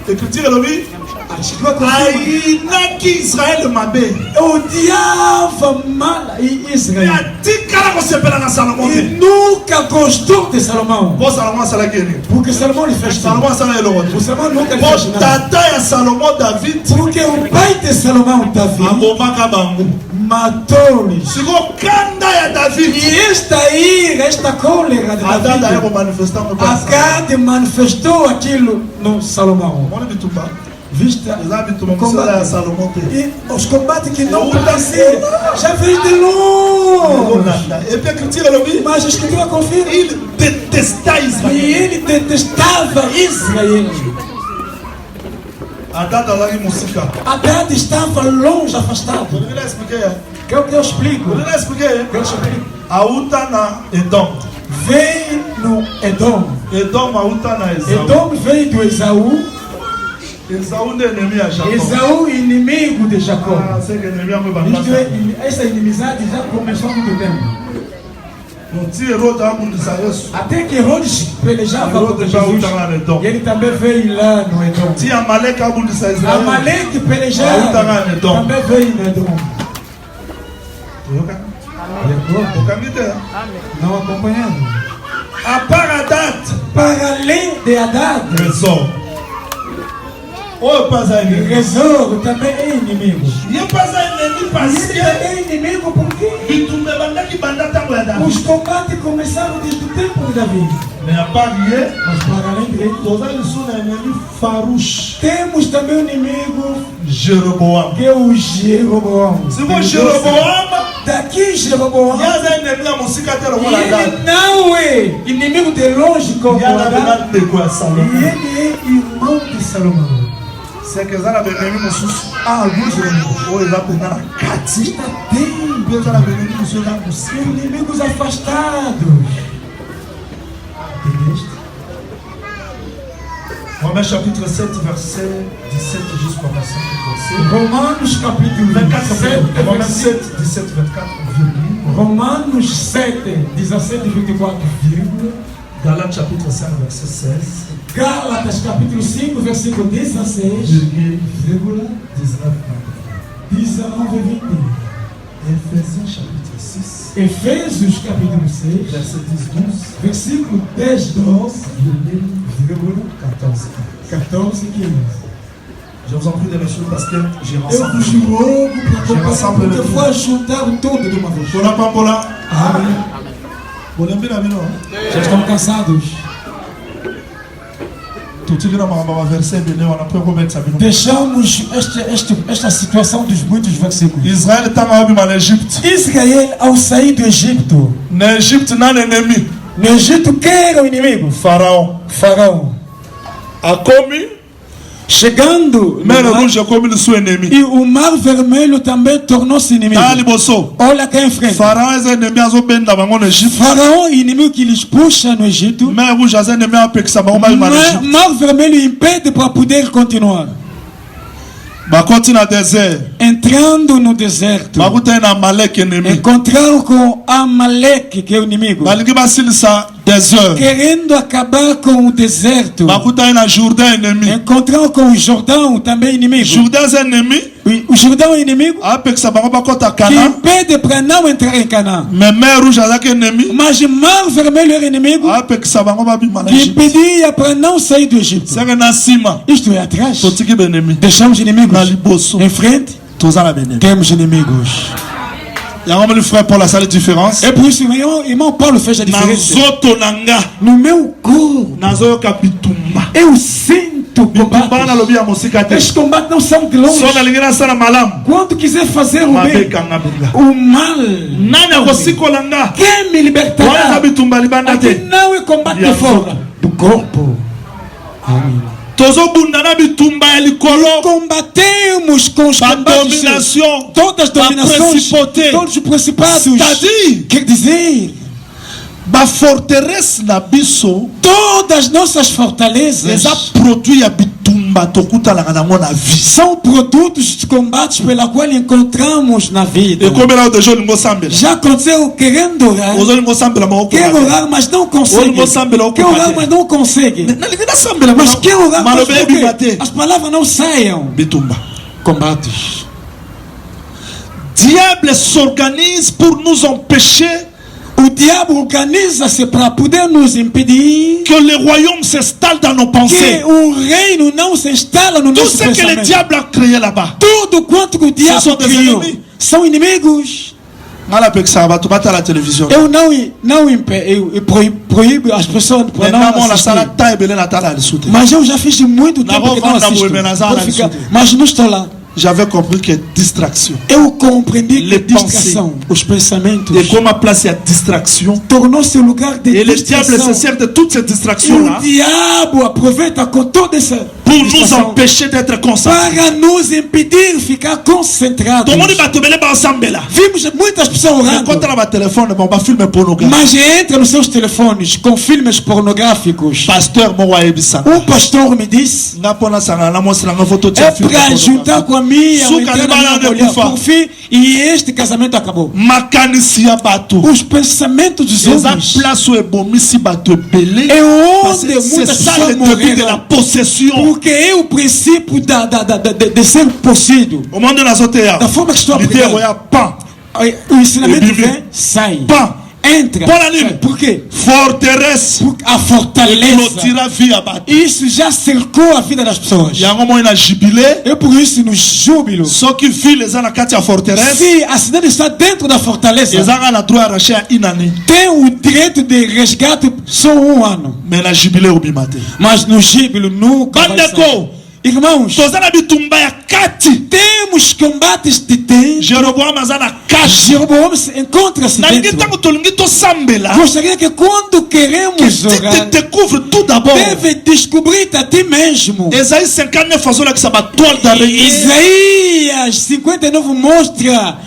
écriture elobi A escritura confirma. ayinaki israele mabe Odiava mal em Israel. atikala kosepela na salomo E te nunca gostou de Salomão. mpo salomo asalaki nini Porque Salomão lhe fez tudo. salomo asala eloko te O Salomão nunca lhe mpo fez nada. tata ya salomo david Porque o pai de Salomão, Davi, abomaka bango matou-lhes. siko kanda ya david E esta ira, esta cólera de adada ya Davi, komanifesta Agade manifestou aquilo no Salomão. moni bitumba Vista eza bituma mosala ya salomo te e os combates que não conhecia já veio de longe. olanda epi écriture elobi Mas a escritura confirma. il détesta E israel ele detestava Israel. adada azalaki mosika Agade estava longe, afastado. olingi explique Quer que eu explico? olingi explique Que eu explico. auta na edom Veio no Edom. edom auta na esaú Edom veio do Esaú. esaú nde ennemi ya jacob Esaú, inimigo de Jacó. seke ennemi yango Isto ebandaka é, essa inimizade já começou há muito tempo. noti herode abundisa yesu Até que Herodes pelejava herode contra mpe Jesus. autaka na edom E ele também veio lá no Edom. ti amaleki abundisa israel Amaleque pelejava Autaka no Edom. também veio no Edom. toyoka Não acompanhando. À part Hadad, Para além de Haddad, Rezor. Oh, pas un ennemi. Rezor também é inimigo. Il n'est pas un ennemi parce Ele que é inimigo porque os combates começaram desde o tempo de Davi. mais à part hier, Mas para além dele, nous avons un ennemi farouche. temos também um inimigo Jéroboam. que é o Jeroboão. Si vous Jéroboam, Daqui Jeroboão, il y a un ennemi à mon cicateur au e ele Hadad. não é inimigo de longe como Il y a un Haddad, ennemi de quoi e Salomon. ele é irmão de Salomão. C'est que ça, l'ennemi ah, oui, oh, il va prendre la Kati. Está bem, Deus era ennemi, monsieur, là, você. inimigos afastados. Entendeste? Romains chapitre 7, verset 17 jusqu'au 25 verset. Romanos capítulo 24, 7, Romains 7, 17, 24, virgule. Romanos 7, 17 e 24, vírgula. Galates chapitre 5, verset 16. Gálatas capítulo 5, versículo 16, Virgule 19, 19 e 20. Éphésiens chapitre 6, Efésios capítulo 6, verset 10, 12, versículo 10, 12, virgule 14, 15. 14 e 15. Je vous en prie de les choses parce que j'ai Eu rassemblé. vos rogo para rassemble porque le tout. vou juntar tudo de uma vez. Pola pampola. Amém. Bolembe na bino. Já estão cansados? Tutigina mama verset de Léon après remettre sa bino. Deixamos esta situação dos muitos versículos. Israël tanga obi mal Égypte. Israel, ao sair do Egito, Na Égypte na ennemi. no Egito, quem era o inimigo? Pharaon. Faraó. A commis Chegando no Mer mar, Rouge a commis le sous ennemi. e o mar vermelho também tornou-se inimigo. Ali bosso. Olha cá em frente. Pharaon est ennemi azo benda bango na Égypte. Faraó, inimigo que lhes puxa no Egito. Mer Rouge est ennemi a pekisa bango mal mal Égypte. Mar vermelho impede para poder continuar. Ba continue na désert. Entrando no deserto, Ba kuta na Amalek ennemi. encontraram com Amaleque, que é o inimigo, Balingi basilisa désert. querendo acabar com o deserto. Ba kuta na Jourdain ennemi. Encontraram com o Jordão, também inimigo. Jourdain est ennemi. O Jordão é inimigo A pekisa bango bakota que Cana. impede para não entrar em Canaã. Mais Mer Rouge azaki ennemi. Mas o Mar Vermelho era inimigo A pekisa bango babima na que Égypte. impedia para não sair do Egito. C'est na sima. Isto é atrás. Totiki benemi. Deixamos inimigos. Na liboso. Em frente, Toza na benemi. temos inimigos. Yango le frère Paul a sali différence. É por isso que o irmão Paulo fez a Na diferença. zoto nanga. No meu corpo, Nazoyoka bitumba. eu sinto Bitumba na combate. lobi ya mosika te. Estes combates não são de longe. So na lingi na sala malamu. Quando quiser fazer o bem, Mabeka nga benga. o mal, Nani akosikola nga? quem me Wana libertará? bitumba libanda Aqui te. não é combate de Ya fora, do corpo. Amém. Tozobunda na bitumba ya likolo. Combatemos com os Ba combates, domination. todas as dominações, principauté. todos os principados. C'est-à-dire, Quer dizer, ba forteresse na biso. todas as nossas fortalezas Eza produit ya bitumba tokutalaka nango na vie. são produtos de combates pela qual encontramos na vida. Ekomela deja olingo sambela. Já aconteceu querendo orar, Ozolingo sambela moko. quer orar, mas não consegue. Olingo sambela oko Quer orar, kate. mas não consegue. Nalingi na sambela Mas quer orar, mas malobe por quê? bibate. As palavras não saiam. Bitumba. Combates. Diable s'organise pour nous empêcher O diabo organiza-se para poder nos impedir que le royaume s'installe dans nos que pensées. o reino não se instala no Tout nosso ce que le pensamento. diable a créé là-bas. Tudo quanto que o sont diabo des criou ennemis. são inimigos. Ngala pekisa bato bata la télévision. Eu proíbo as pessoas para não Maintenant la assistir. sala ta ebele na tala le soute. Mas eu já fiz muito Na tempo que não rovanda assisto. Moemenazara Pode ficar. discutir. Mas não estou lá. J'avais compris que distraction. Eu compreendi que Les distração, os pensamentos, Et comme ma place il y a distraction. tornou-se um lugar de Et le diable se distração. sert de toutes ces E distractions o là diabo aproveita com toda essa pour nous distração empêcher d'être concentrés. para nos impedir de ficar concentrados. Tout le monde va te mêler ensemble là. Vimos muitas pessoas Mais orando, quand on a ma téléphone, bon, bah filme pornographique. mas entra nos seus telefones com filmes pornográficos. Pasteur Mowa Ebisa. Pastor me disse, Nga pona sanga na mo sanga photo é para juntar com a minha, Suka entrar na libala minha de mulher. kufa. Por fim, e este casamento acabou. makanisi ya bato. Os pensamentos dos Eza homens place où ebomisi bato ebele. é Parce onde que c'est muitas ça pessoas le début de la morreram. possession. Porque é o princípio de ser possuído. Au moment de la zotea. Da forma que estou a L'idée pregar. ya pan. O ensinamento vem, sai. Pas. Entra. Sai. Por quê? Forteresse. A fortaleza. Tira a via abaixo. Isso já cercou a vida das pessoas. E agora na jubilé. E por isso no júbilo. Só que filhos na casa da forteresse. Se a cidade está dentro da fortaleza, eles agora na droit arracher inani. Tem o direito de resgate só 1 ano. Mas na jubilé o bimate. Mas no júbilo nunca vai sair. Irmãos, temos combates de tempo. Jeroboam se encontra-se dentro. Gostaria que quando queremos orar, deve descobrir a ti mesmo. Isaías 59 mostra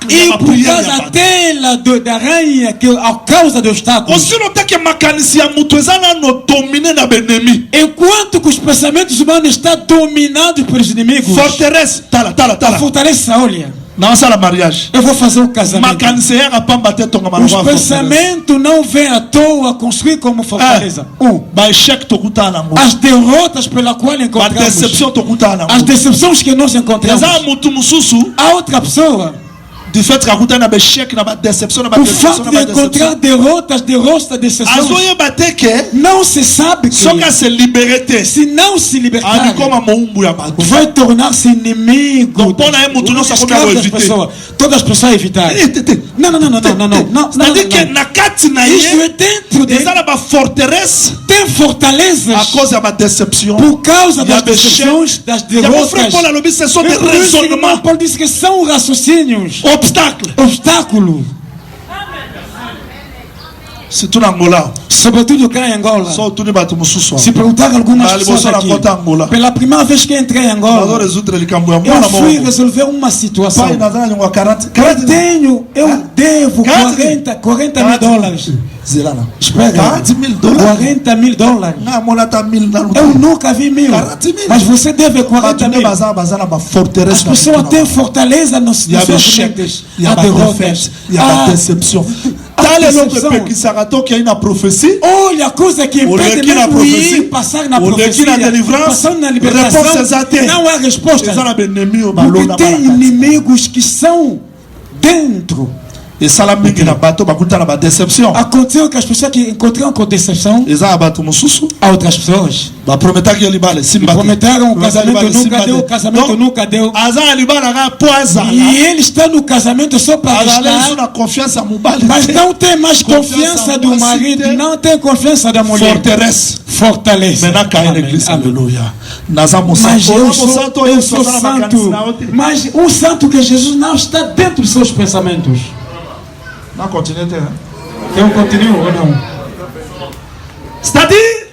e por causa dela da rainha que a causa do obstáculo. Enquanto que os pensamentos humanos estão dominados pelos inimigos. Fortaleza, a fortaleza, olha. Não será mariagem. Eu vou fazer o casamento. Os pensamentos não vêm à toa construir como fortaleza. As derrotas pela qual encontramos. As decepções que nós encontramos. A outra pessoa. O fato de encontrar derrotas, decepções. Não se sabe que se não se libertar, vai tornar-se inimigo. Todas as pessoas evitarem. Não. C'est-à-dire que na katina isso é dentro de tem fortalezas por causa das decepções, das derrotas. Paulo disse que são raciocínios. Obstáculo. Se tu na Angola, sobretudo cá em Angola, se perguntar algumas pessoas aqui, pela primeira vez que entrei em Angola, eu fui resolver uma situação. Eu devo 40 mil dólares. Espera, 40 mil dólares. Eu nunca vi 1000. Mas você deve 40 mil. As pessoas têm fortaleza nos seus mentes. A derrotas, a decepção. Olha a coisa que impede mesmo ir passar na profecia, passando na libertação, não há resposta. Porque tem inimigos que são dentro. E aconteceu que as pessoas que encontraram com decepção, há outras pessoas prometeram o casamento, nunca deu. E ele está no casamento só para gastar, mas não tem mais confiança do marido, não tem confiança da mulher. Fortaleza. Aleluia. Mas eu sou santo. Mas um santo que Jesus não está dentro dos seus pensamentos. Não continue, hein? Eu continuo ou não? C'est-à-dire,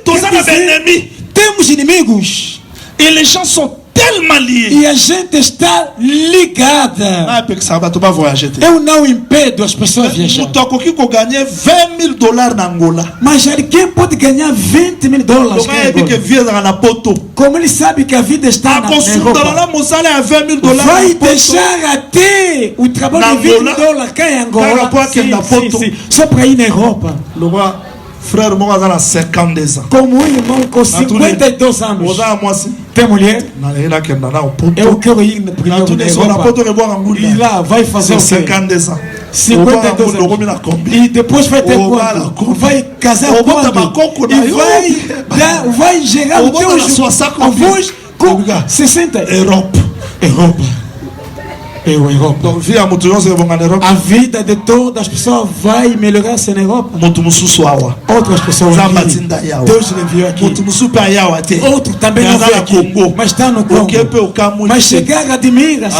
temos inimigos. E les gens sont tellement liés. E a gente está ligada. Eu não impedo as pessoas de viajar. Mas alguém pode ganhar 20 mil dólares. Como ele sabe que a vida está na Europa, vai deixar até o trabalho de 20 mil dólares cá em Angola. Sim. Só para ir na Europa. Frère, moi, j'ai 52 ans. Como um irmão com 52 anos. Tem mulher? Eu quero ir na primeira e lá vai fazer 52 ans. 52 anos. E depois vai ter quando? Vai casar quando? E vai gerar o teu avós com 60. Europa. Donc, a vida de todas as pessoas vai melhorar-se na Europa. Outras pessoas aqui. Deus enviou aqui. Outro também não veio aqui, mas está no Congo. Mas chegar a admira-se.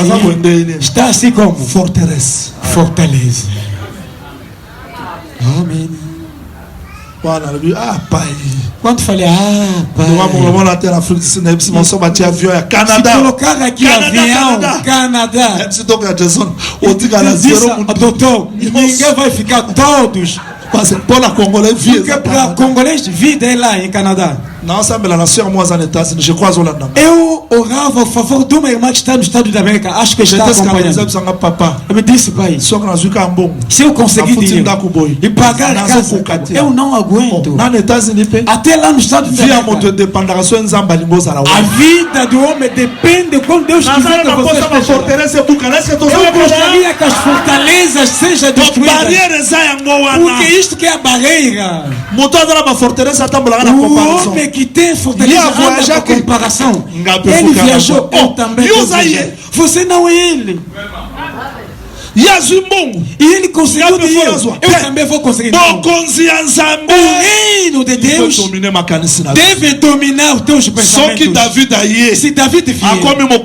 Está assim como fortaleza. Amém. Quando falei, pai, se colocar aqui avião, Canadá, doutor, ninguém vai ficar todos. Porque para congolês, vida é lá em Canadá. Non, ça me l'a sœur moi en États-Unis, je crois aux Landais. Eu orava a favor de uma irmã que está no Estado da América. Acho que está acompanhando. Papa. Eu me disse, pai, Só que nós ficamos bom. se eu conseguir dinheiro e pagar a casa, eu não aguento. Nos États-Unis, Até lá no Estado da via América. muito dependência em Zamba Lingosa. A vida do homem depende de quando Deus quiser que você esteja. Eu gostaria que as fortalezas sejam destruídas. Porque isto que é a barreira. O homem que tem fortaleza anda com comparação. Ele viajou, eu também. Você não é ele. E ele conseguiu dinheiro. Eu também vou conseguir dinheiro. O reino de Deus deve dominar os teus pensamentos. Se David vier tornando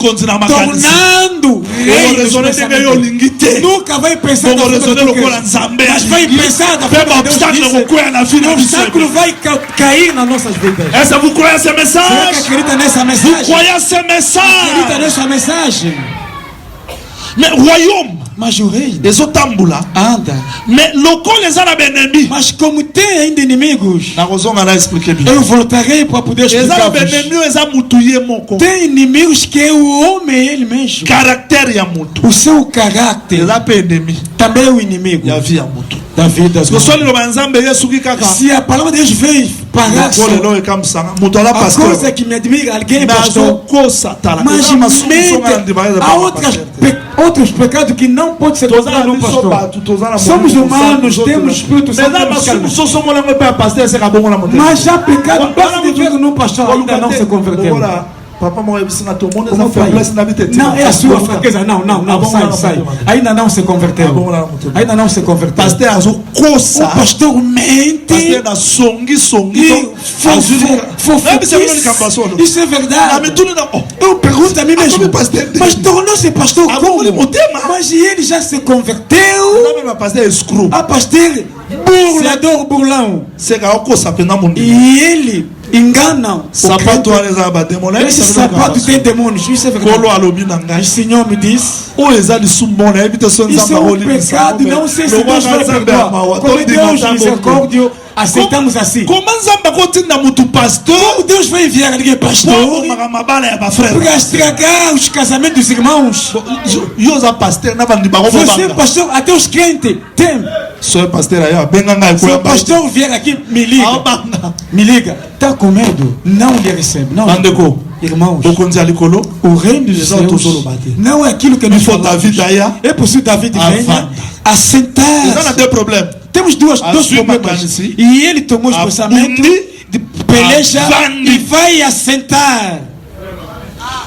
rei dos pensamentos, nunca vai pensar da forma que tu queres, mas vai pensar da forma que Deus disse. O obstáculo vai cair nas nossas vidas. Est-ce que vous croyez ce Será que message? acredita nessa mensagem? Croyez ce Acredita message? nessa mensagem? Mais royaume, Mas o rei les otambula. anda. Mais local les arabes ennemis. Mas como tem ainda inimigos, Na raison on a expliqué bien. eu voltarei para poder Les explicar. arabes ennemis les amutouye moko. Tem inimigos que é o homem ele mesmo. Caractère ya mutu. O seu caráter Les arabes ennemis. também é o inimigo Ya vie ya mutu. da vida do Parce que homem. soit le banzambe yesu ki kaka. Se a palavra de Deus veio parar só, Lokole lo ekamsanga. Mutu ala a pasteur. coisa que me admira, alguém é Mais pastor, ko satala. mas mente há outros pecados que não pode ser considerado no pastor. Somos humanos, temos Espírito Santo, temos carne. Mas já pecado, basta de ver no pastor, ainda não se converteu. Papa m'a dit que tout le monde Como a faiblesse na vida. não, é a sua fraqueza. Não, sai. Ainda não se converteu. Ainda não se converteu. Pasteur azo O kosa. pastor mente Pasteur na songi. e fofoquice. Isso é verdade. Eu pergunto a mim mesmo, mas tornou-se pastor como? Mas ele já se converteu a pastor burlador burlão. E ele engana o Sapato crente. aleza ba demona. Esse sapato tem demônios, isso é Kolo verdade. alobi na O ngai. Senhor me disse, O exali sumona evite son isso é zamba um holi. pecado, não sei se Deus vai perdoar. Como Deus misericórdia, aceitamos assim. Comment zamba kotinda mutu pasteur? Como Deus vai enviar alguém pastor Pour makamabala ya ba frère. para estragar os casamentos dos irmãos? Yo za pasteur na bandi ba Você, banga. pastor, até os crentes tem. So pasteur aya benga ngai Se ko o pastor vier aqui, me liga. banga. Me liga. Tá com medo? Não lhe recebe. Não. Andeko. Irmãos, Bokonzi alikolo. o reino dos Exato, céus solo bate. não é aquilo que nós Il faut falamos. David aya. É possível David venha Avanda. a Ils en a sentar. deux problèmes. Temos dois Assuma problemas. Kanisi. E ele tomou os pensamentos Abundi. de peleja Avandi. e vai assentar.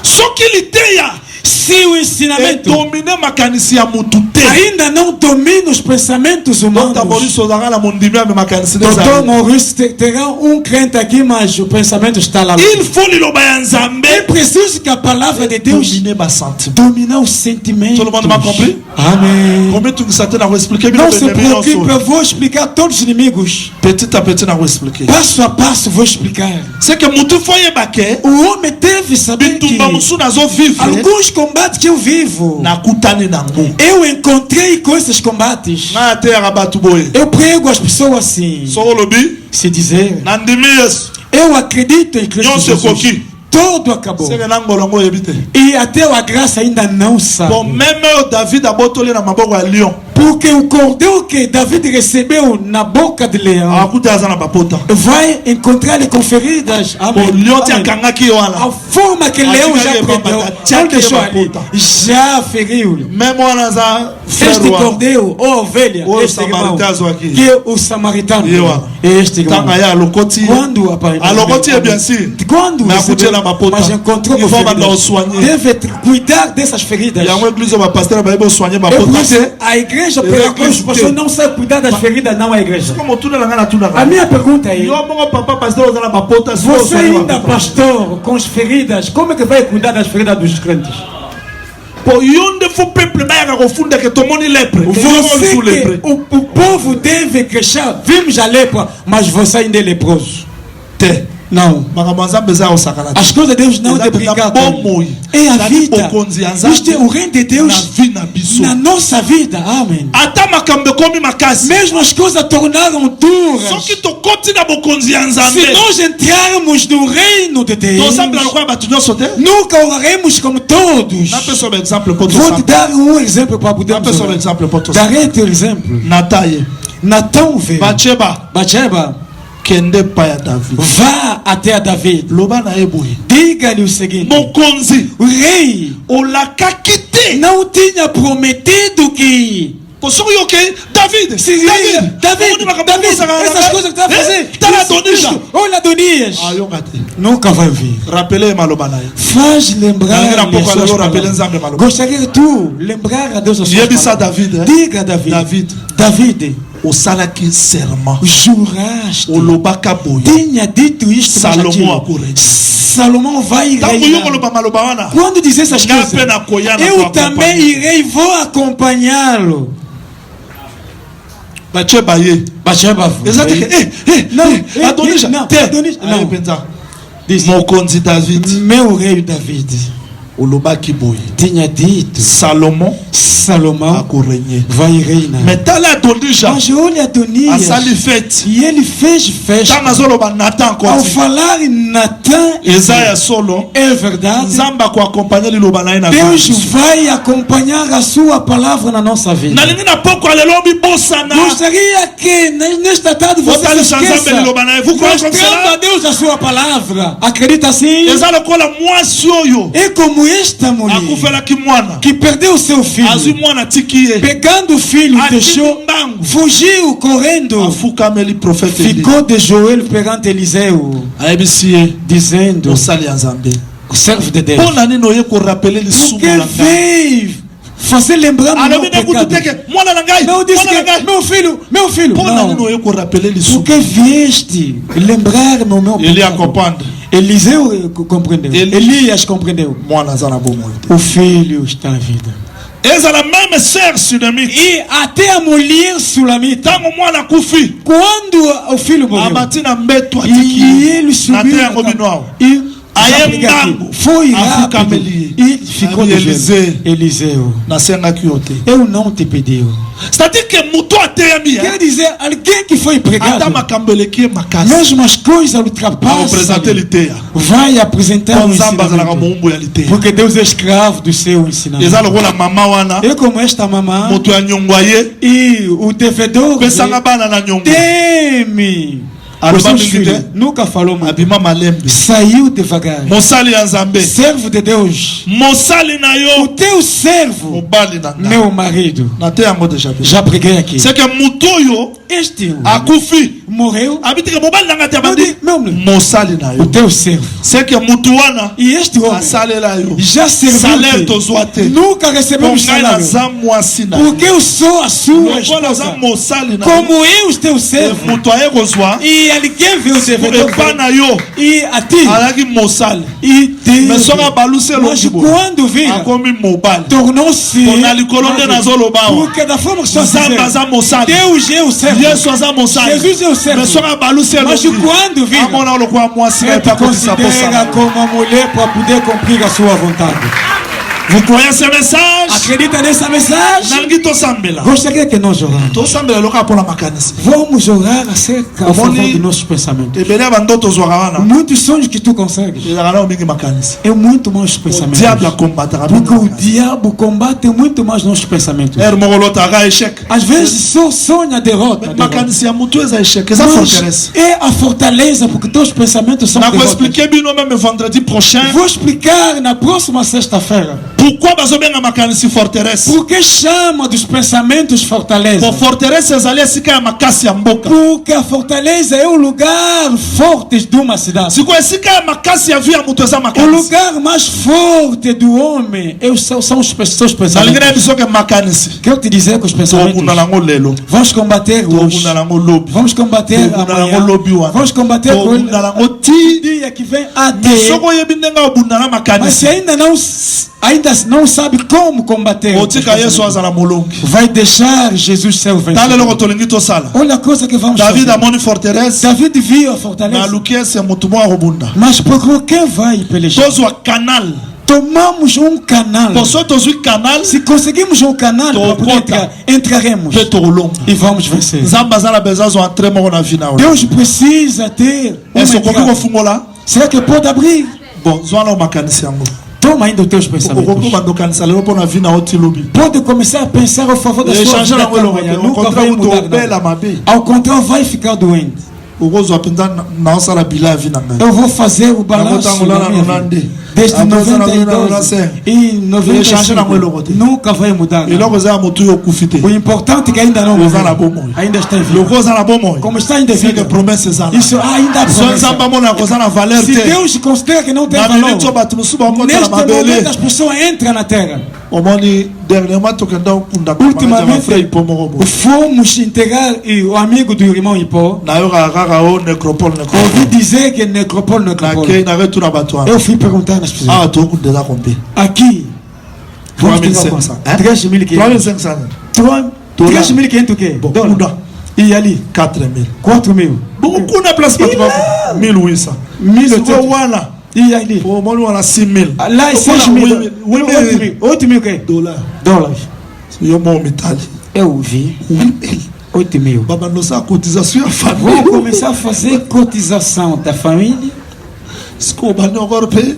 Só que ele tenha Se o ensinamento dominer makanisi ya mutu te. ainda não domina os pensamentos humanos, Dr. Maurice ozanga mondimi ya makanisi Dr. Maurice terá crente aqui, mas o pensamento está lá. Il faut liloba ya nzambe. É preciso que a palavra de Deus Dominer ba sentiment. domine os sentimentos. Tout le monde m'a compris? Amém. Combien tu sais na expliquer bien Não le se ennemi preocupe, eu ensemble. vou explicar todos os inimigos. Petit à petit na expliquer. Passo a passo vou explicar. C'est que mutu foye bake. O homem deve saber que Bitumba musu nazo vivre. alguns combates que eu vivo, Na kutani nango. eu encontrei com esses combates. Na te rabatu boye. Eu prego às pessoas assim, So lobi. se dizer, Na ndimi Yesu. eu acredito em Cristo Nyonso Jesus. koki. Tudo acabou. C'est que nangolongo yebite. E até a graça ainda não sabe. Bon même David abotoli na maboko ya lion. Porque o cordeiro que David recebeu na boca de leão Akuta azana bapota. vai encontrar ele com feridas. Bon Amém. lion ti Amém. akangaki yo A wana. forma que leão já Atinga prendeu, bambata, não deixou tchaque ali, bambata. já feriu-lhe. Même wana za frère Este wana. cordeiro, ou ovelha, O este irmão, Samaritano aqui. que é o samaritano, Yewa. este irmão, Tanga ya alokoti. quando apareceu, Alokoti é bien sûr. quando Mais recebeu, akuti na mapota. mas encontrou Il com faut mandar o feridas, soigner. deve cuidar dessas feridas. Yango église ba pasteur ba ebo soigner É por mapota isso te. a igreja, Eu pela acredito. qual os pastores não sabem cuidar das feridas, não é a igreja. Como tu na ngana tu na. A minha pergunta é, Yo mongo papa pasteur ozala mapota. você ainda pastor com as feridas, como é que vai cuidar das feridas dos crentes? Po yonde fo peuple ba ya kofunda ke tomoni lepre. Você Vous que lepre. o povo deve crescer, vimos a lepra, mas você ainda é leproso. Te. Não. As coisas de Deus não é obrigado. É a vida. Isto é o reino de Deus na nossa vida. Amém. Mesmo as coisas tornaram duras. Se nós entrarmos no reino de Deus, nunca oraremos como todos. Vou te dar um exemplo para poder darei teu exemplo. Natão veio. Batsheba. Vá até a David. Diga-lhe o seguinte: o rei não tinha prometido que David, essas coisas que está a fazer, olha Adonias, nunca vai vir. Faz lembrar. Gostaria que tu lembrar a Deus a sua palavra. Diga a David, o salaki serment, juraste, tinha dito isto, Salomão vai reinar. Quando diz essas coisas, eu também irei, vou acompanhá-lo. Batsheba meu rei David tinha dito, Salomão vai reinar. Mas olha Adonias, e ele fez festa. Ao falar em Natan, é verdade, Deus vai acompanhar a sua palavra na nossa vida. Gostaria que nesta tarde você se esqueça, mostrando a Deus a sua palavra. Acredita assim? É como esta mulher que perdeu seu filho, pegando o filho, deixou, fugiu correndo, ficou de joelho perante Eliseu, dizendo: o servo de Deus, porque veio fazer lembrar do meu pecado. Não disse que meu filho, não, porque vieste lembrar do meu pecado. Eliseu compreendeu. Elias compreendeu. O filho está à vida. E até a mulher Sulamita, quando o filho morreu, e ele subiu e foi rápido e ficou de Eliseu. Eu não te pedi. Quer dizer, alguém que foi pregado, mesmo as coisas ultrapassam, vai apresentar um ensinamento, porque Deus é escravo do seu ensinamento. É como esta mamã e o devedor teme. Nunca falou mal. Saiu devagar. Servo de Deus, o teu servo, meu marido, já preguei aqui. Este morreu. O teu servo, e este homem já serviu. Nunca recebeu salário, porque eu sou a sua esposa, como eu, o teu servo. E alguém viu o devedor e a ti e Deus, mas quando vira, tornou-se, porque da forma que só dizer, Deus é o servo, Jesus é o servo, mas quando vira, ele considera como a mulher para poder cumprir a sua vontade. Vous connaissez a mensagem? Acredita nessa mensagem? Gostaria que nós oramos. Vamos orar acerca a favor de nossos pensamentos. Muitos sonhos que tu consegues é muito mais pensamentos. Porque o diabo combate muito mais nossos pensamentos. Às vezes só sonha derrota. É a fortaleza, porque teus pensamentos são derrotas. Vou explicar na próxima sexta-feira. Porque chama dos pensamentos fortaleza? Porque a fortaleza é o lugar forte de uma cidade. O lugar mais forte do homem são os seus pensamentos. Quero te dizer que os pensamentos vamos combater hoje, vamos combater amanhã, vamos combater o dia que vem até. Mas se ainda não ainda não sabe como combater. otika Yesu azala molongi. Vai deixar Jesus ser o Tala vencedor. loko tolingi tosala. Olha a coisa que vamos David fazer. amoni forteresse David viu a na fortaleza, lukiese mutu moko akobunda. mas procurou quem vai pelejar. Tozwa canal. Tomamos canal. Poso tozwi canal Se conseguimos canal, para poder conta. entraremos mpe tokolonga. e vamos vencer. Nzambe aza na besoin azwa entrée moko na vie na yo. Deus precisa ter uma Est-ce okoki entrada. kofungola? Será que pode abrir? Bon, zwa na makanisi yango. Toma ainda os teus Okoki pensamentos. kobanda okanisa lelo mpo na vie na yo ti lobi. Pode começar a pensar ao favor da sua Echange vida nango até eloko amanhã. te. Au Nunca vai contraire mudar tobela nada. mabe. Ao contrário, vai ficar doente. okozwa mpenza na osala bila ya vie na ngai. Eu vou fazer o balanço Nakotango lá da na minha Nolande. vida. Desde Após a 92 e Echange nango eloko 95. te. Nunca vai mudar nada. eloko eza ya motu oyo okufi te. O importante é que ainda não Oza na morreu. bomoi. Ainda está em vida. loko oza na bomoi. Como está ainda em c'est que vida. promesse ezala. Isso ainda há so promessa. nzambe amona koza na valeur Se te. Deus considera que não tem na valor, minute oyo bato mosusu bakota na neste momento mabele. as pessoas entram na terra. omoni dernièrement tokenda okunda Ultimamente, frère ipo moko boye. fomos integrar o amigo do irmão Ipó. nayokaka kaka o necropole Ouvi dizer que necropole. nakei naketuna bato wana. Eu fui perguntar nas pessoas. awa tokunda eza kombe Aqui, vamos 3.500. 3.500. 3500 3.500 o quê? Bon, Dólar. kuna E ali? 4000 4.000. kuna place bato bako 1800 siko wana E ali? omoni wana 6000 Lá é 6.000. 8.000 o quê? dollar Dólares. yo mo mitali Eu vi 8.000. babandosa cotisation ya Vou famille começar a fazer cotização da família. siko bani encore pe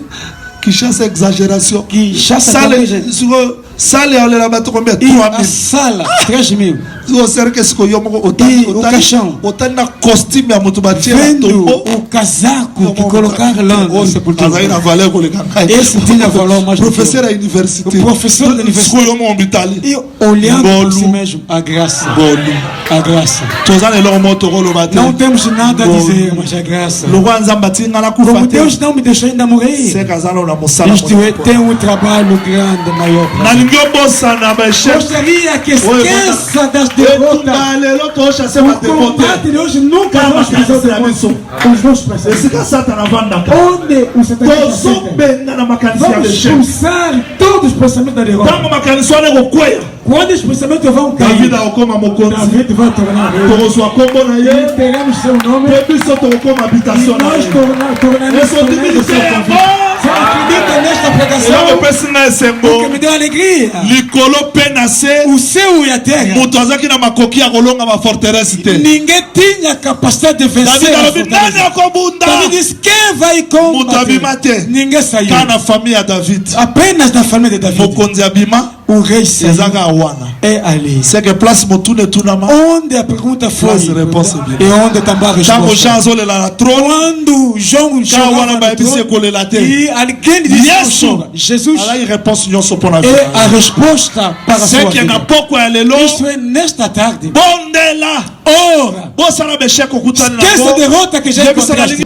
kishasa exagération Kinshasa sale também. siko sale aolela bato combien E a 3000 sala, 3.000. siko serke siko yo moko E o caixão. otali na costume ya moto batie na Vendo tombo o casaco que colocaram lá no sepultura. azali na valeur koleka ngai Esse tinha valor mais do que professeur eu. ya université O professor da universidade. siko yo mo mitali E olhando Bolu. por si mesmo, a graça. bolu A graça. toza na eloko moko tokoloba te Não temos nada a Bolu. dizer, mas a graça. lokwa nzambe atingi nga nakufa Como te Deus não me deixou ainda morrer. seke aza na na mosala Isto é, tem um trabalho grande, maior. para mim. nalingi obosana baechef Gostaria que Oi, esqueça das derrotas. etunga lelo tochasse O badekote combate de hoje nunca Calma, vamos fazer cara, o isso. os nossos pensamentos. esika satana avandaka Onde o Satanás tozobenga na makanisi ya vamos bechef expulsar todos os pensamentos da derrota. ntango makanisi wana ekokweya Quando os pensamentos vão david cair, akokoma mokonzi David vai tornar rei. tokozwa kombo na ye Teremos seu nome mpe biso tokokoma e habitation na nós ye tornaremos eso tornaremos tibili seu te convite. yango Você acredita nesta eloko pregação? epesi nga esengo Porque me deu alegria. likolo mpe na se O céu e a terra. moto azalaki na makoki ya kolonga baforteresse te Ninguém tinha capacidade de vencer. david a alobi nani fortaleza. akobunda David disse: quem vai moto abima combater? te Ninguém saiu. ka na famille ya david Apenas na família de David. mokonzi abima O rei saiu. ezaka wana É ali. seke place motuna etunama Onde a pergunta foi Place de réponse é e onde também a ntango jean resposta. azolela na trone Quando João ka chorava wana no bayebisi trono, ekolela te e alguém lhe disse: Yesu. não chora. Jesus azalaki réponse nyonso mpo na é a resposta para a sua seke na vida. poko ya lelo Isto é nesta tarde. bondela Ora, bosala besheke okutani esqueça a nango derrota que já yebisa encontraste. balingi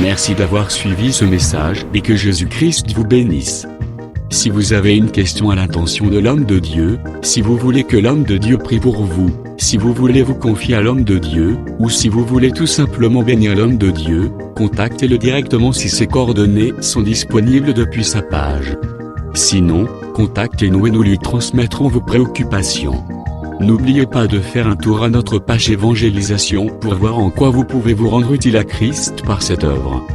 Merci d'avoir suivi ce message et que Jésus-Christ vous bénisse. Si vous avez une question à l'intention de l'homme de Dieu, si vous voulez que l'homme de Dieu prie pour vous, si vous voulez vous confier à l'homme de Dieu, ou si vous voulez tout simplement bénir l'homme de Dieu, contactez-le directement si ses coordonnées sont disponibles depuis sa page. Sinon, contactez-nous et nous lui transmettrons vos préoccupations. N'oubliez pas de faire un tour à notre page évangélisation pour voir en quoi vous pouvez vous rendre utile à Christ par cette œuvre.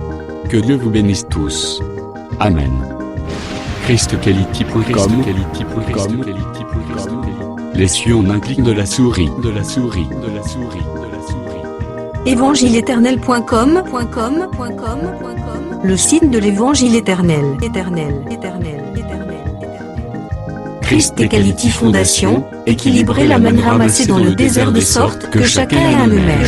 Que Dieu vous bénisse tous. Amen. ChristKelity.com. Les cieux en un clic de la souris. Évangile-éternel.com, le site de l'évangile éternel. Christ et Quality Fondation, équilibrer la manne ramassée dans le désert de sorte que chacun ait un numéro.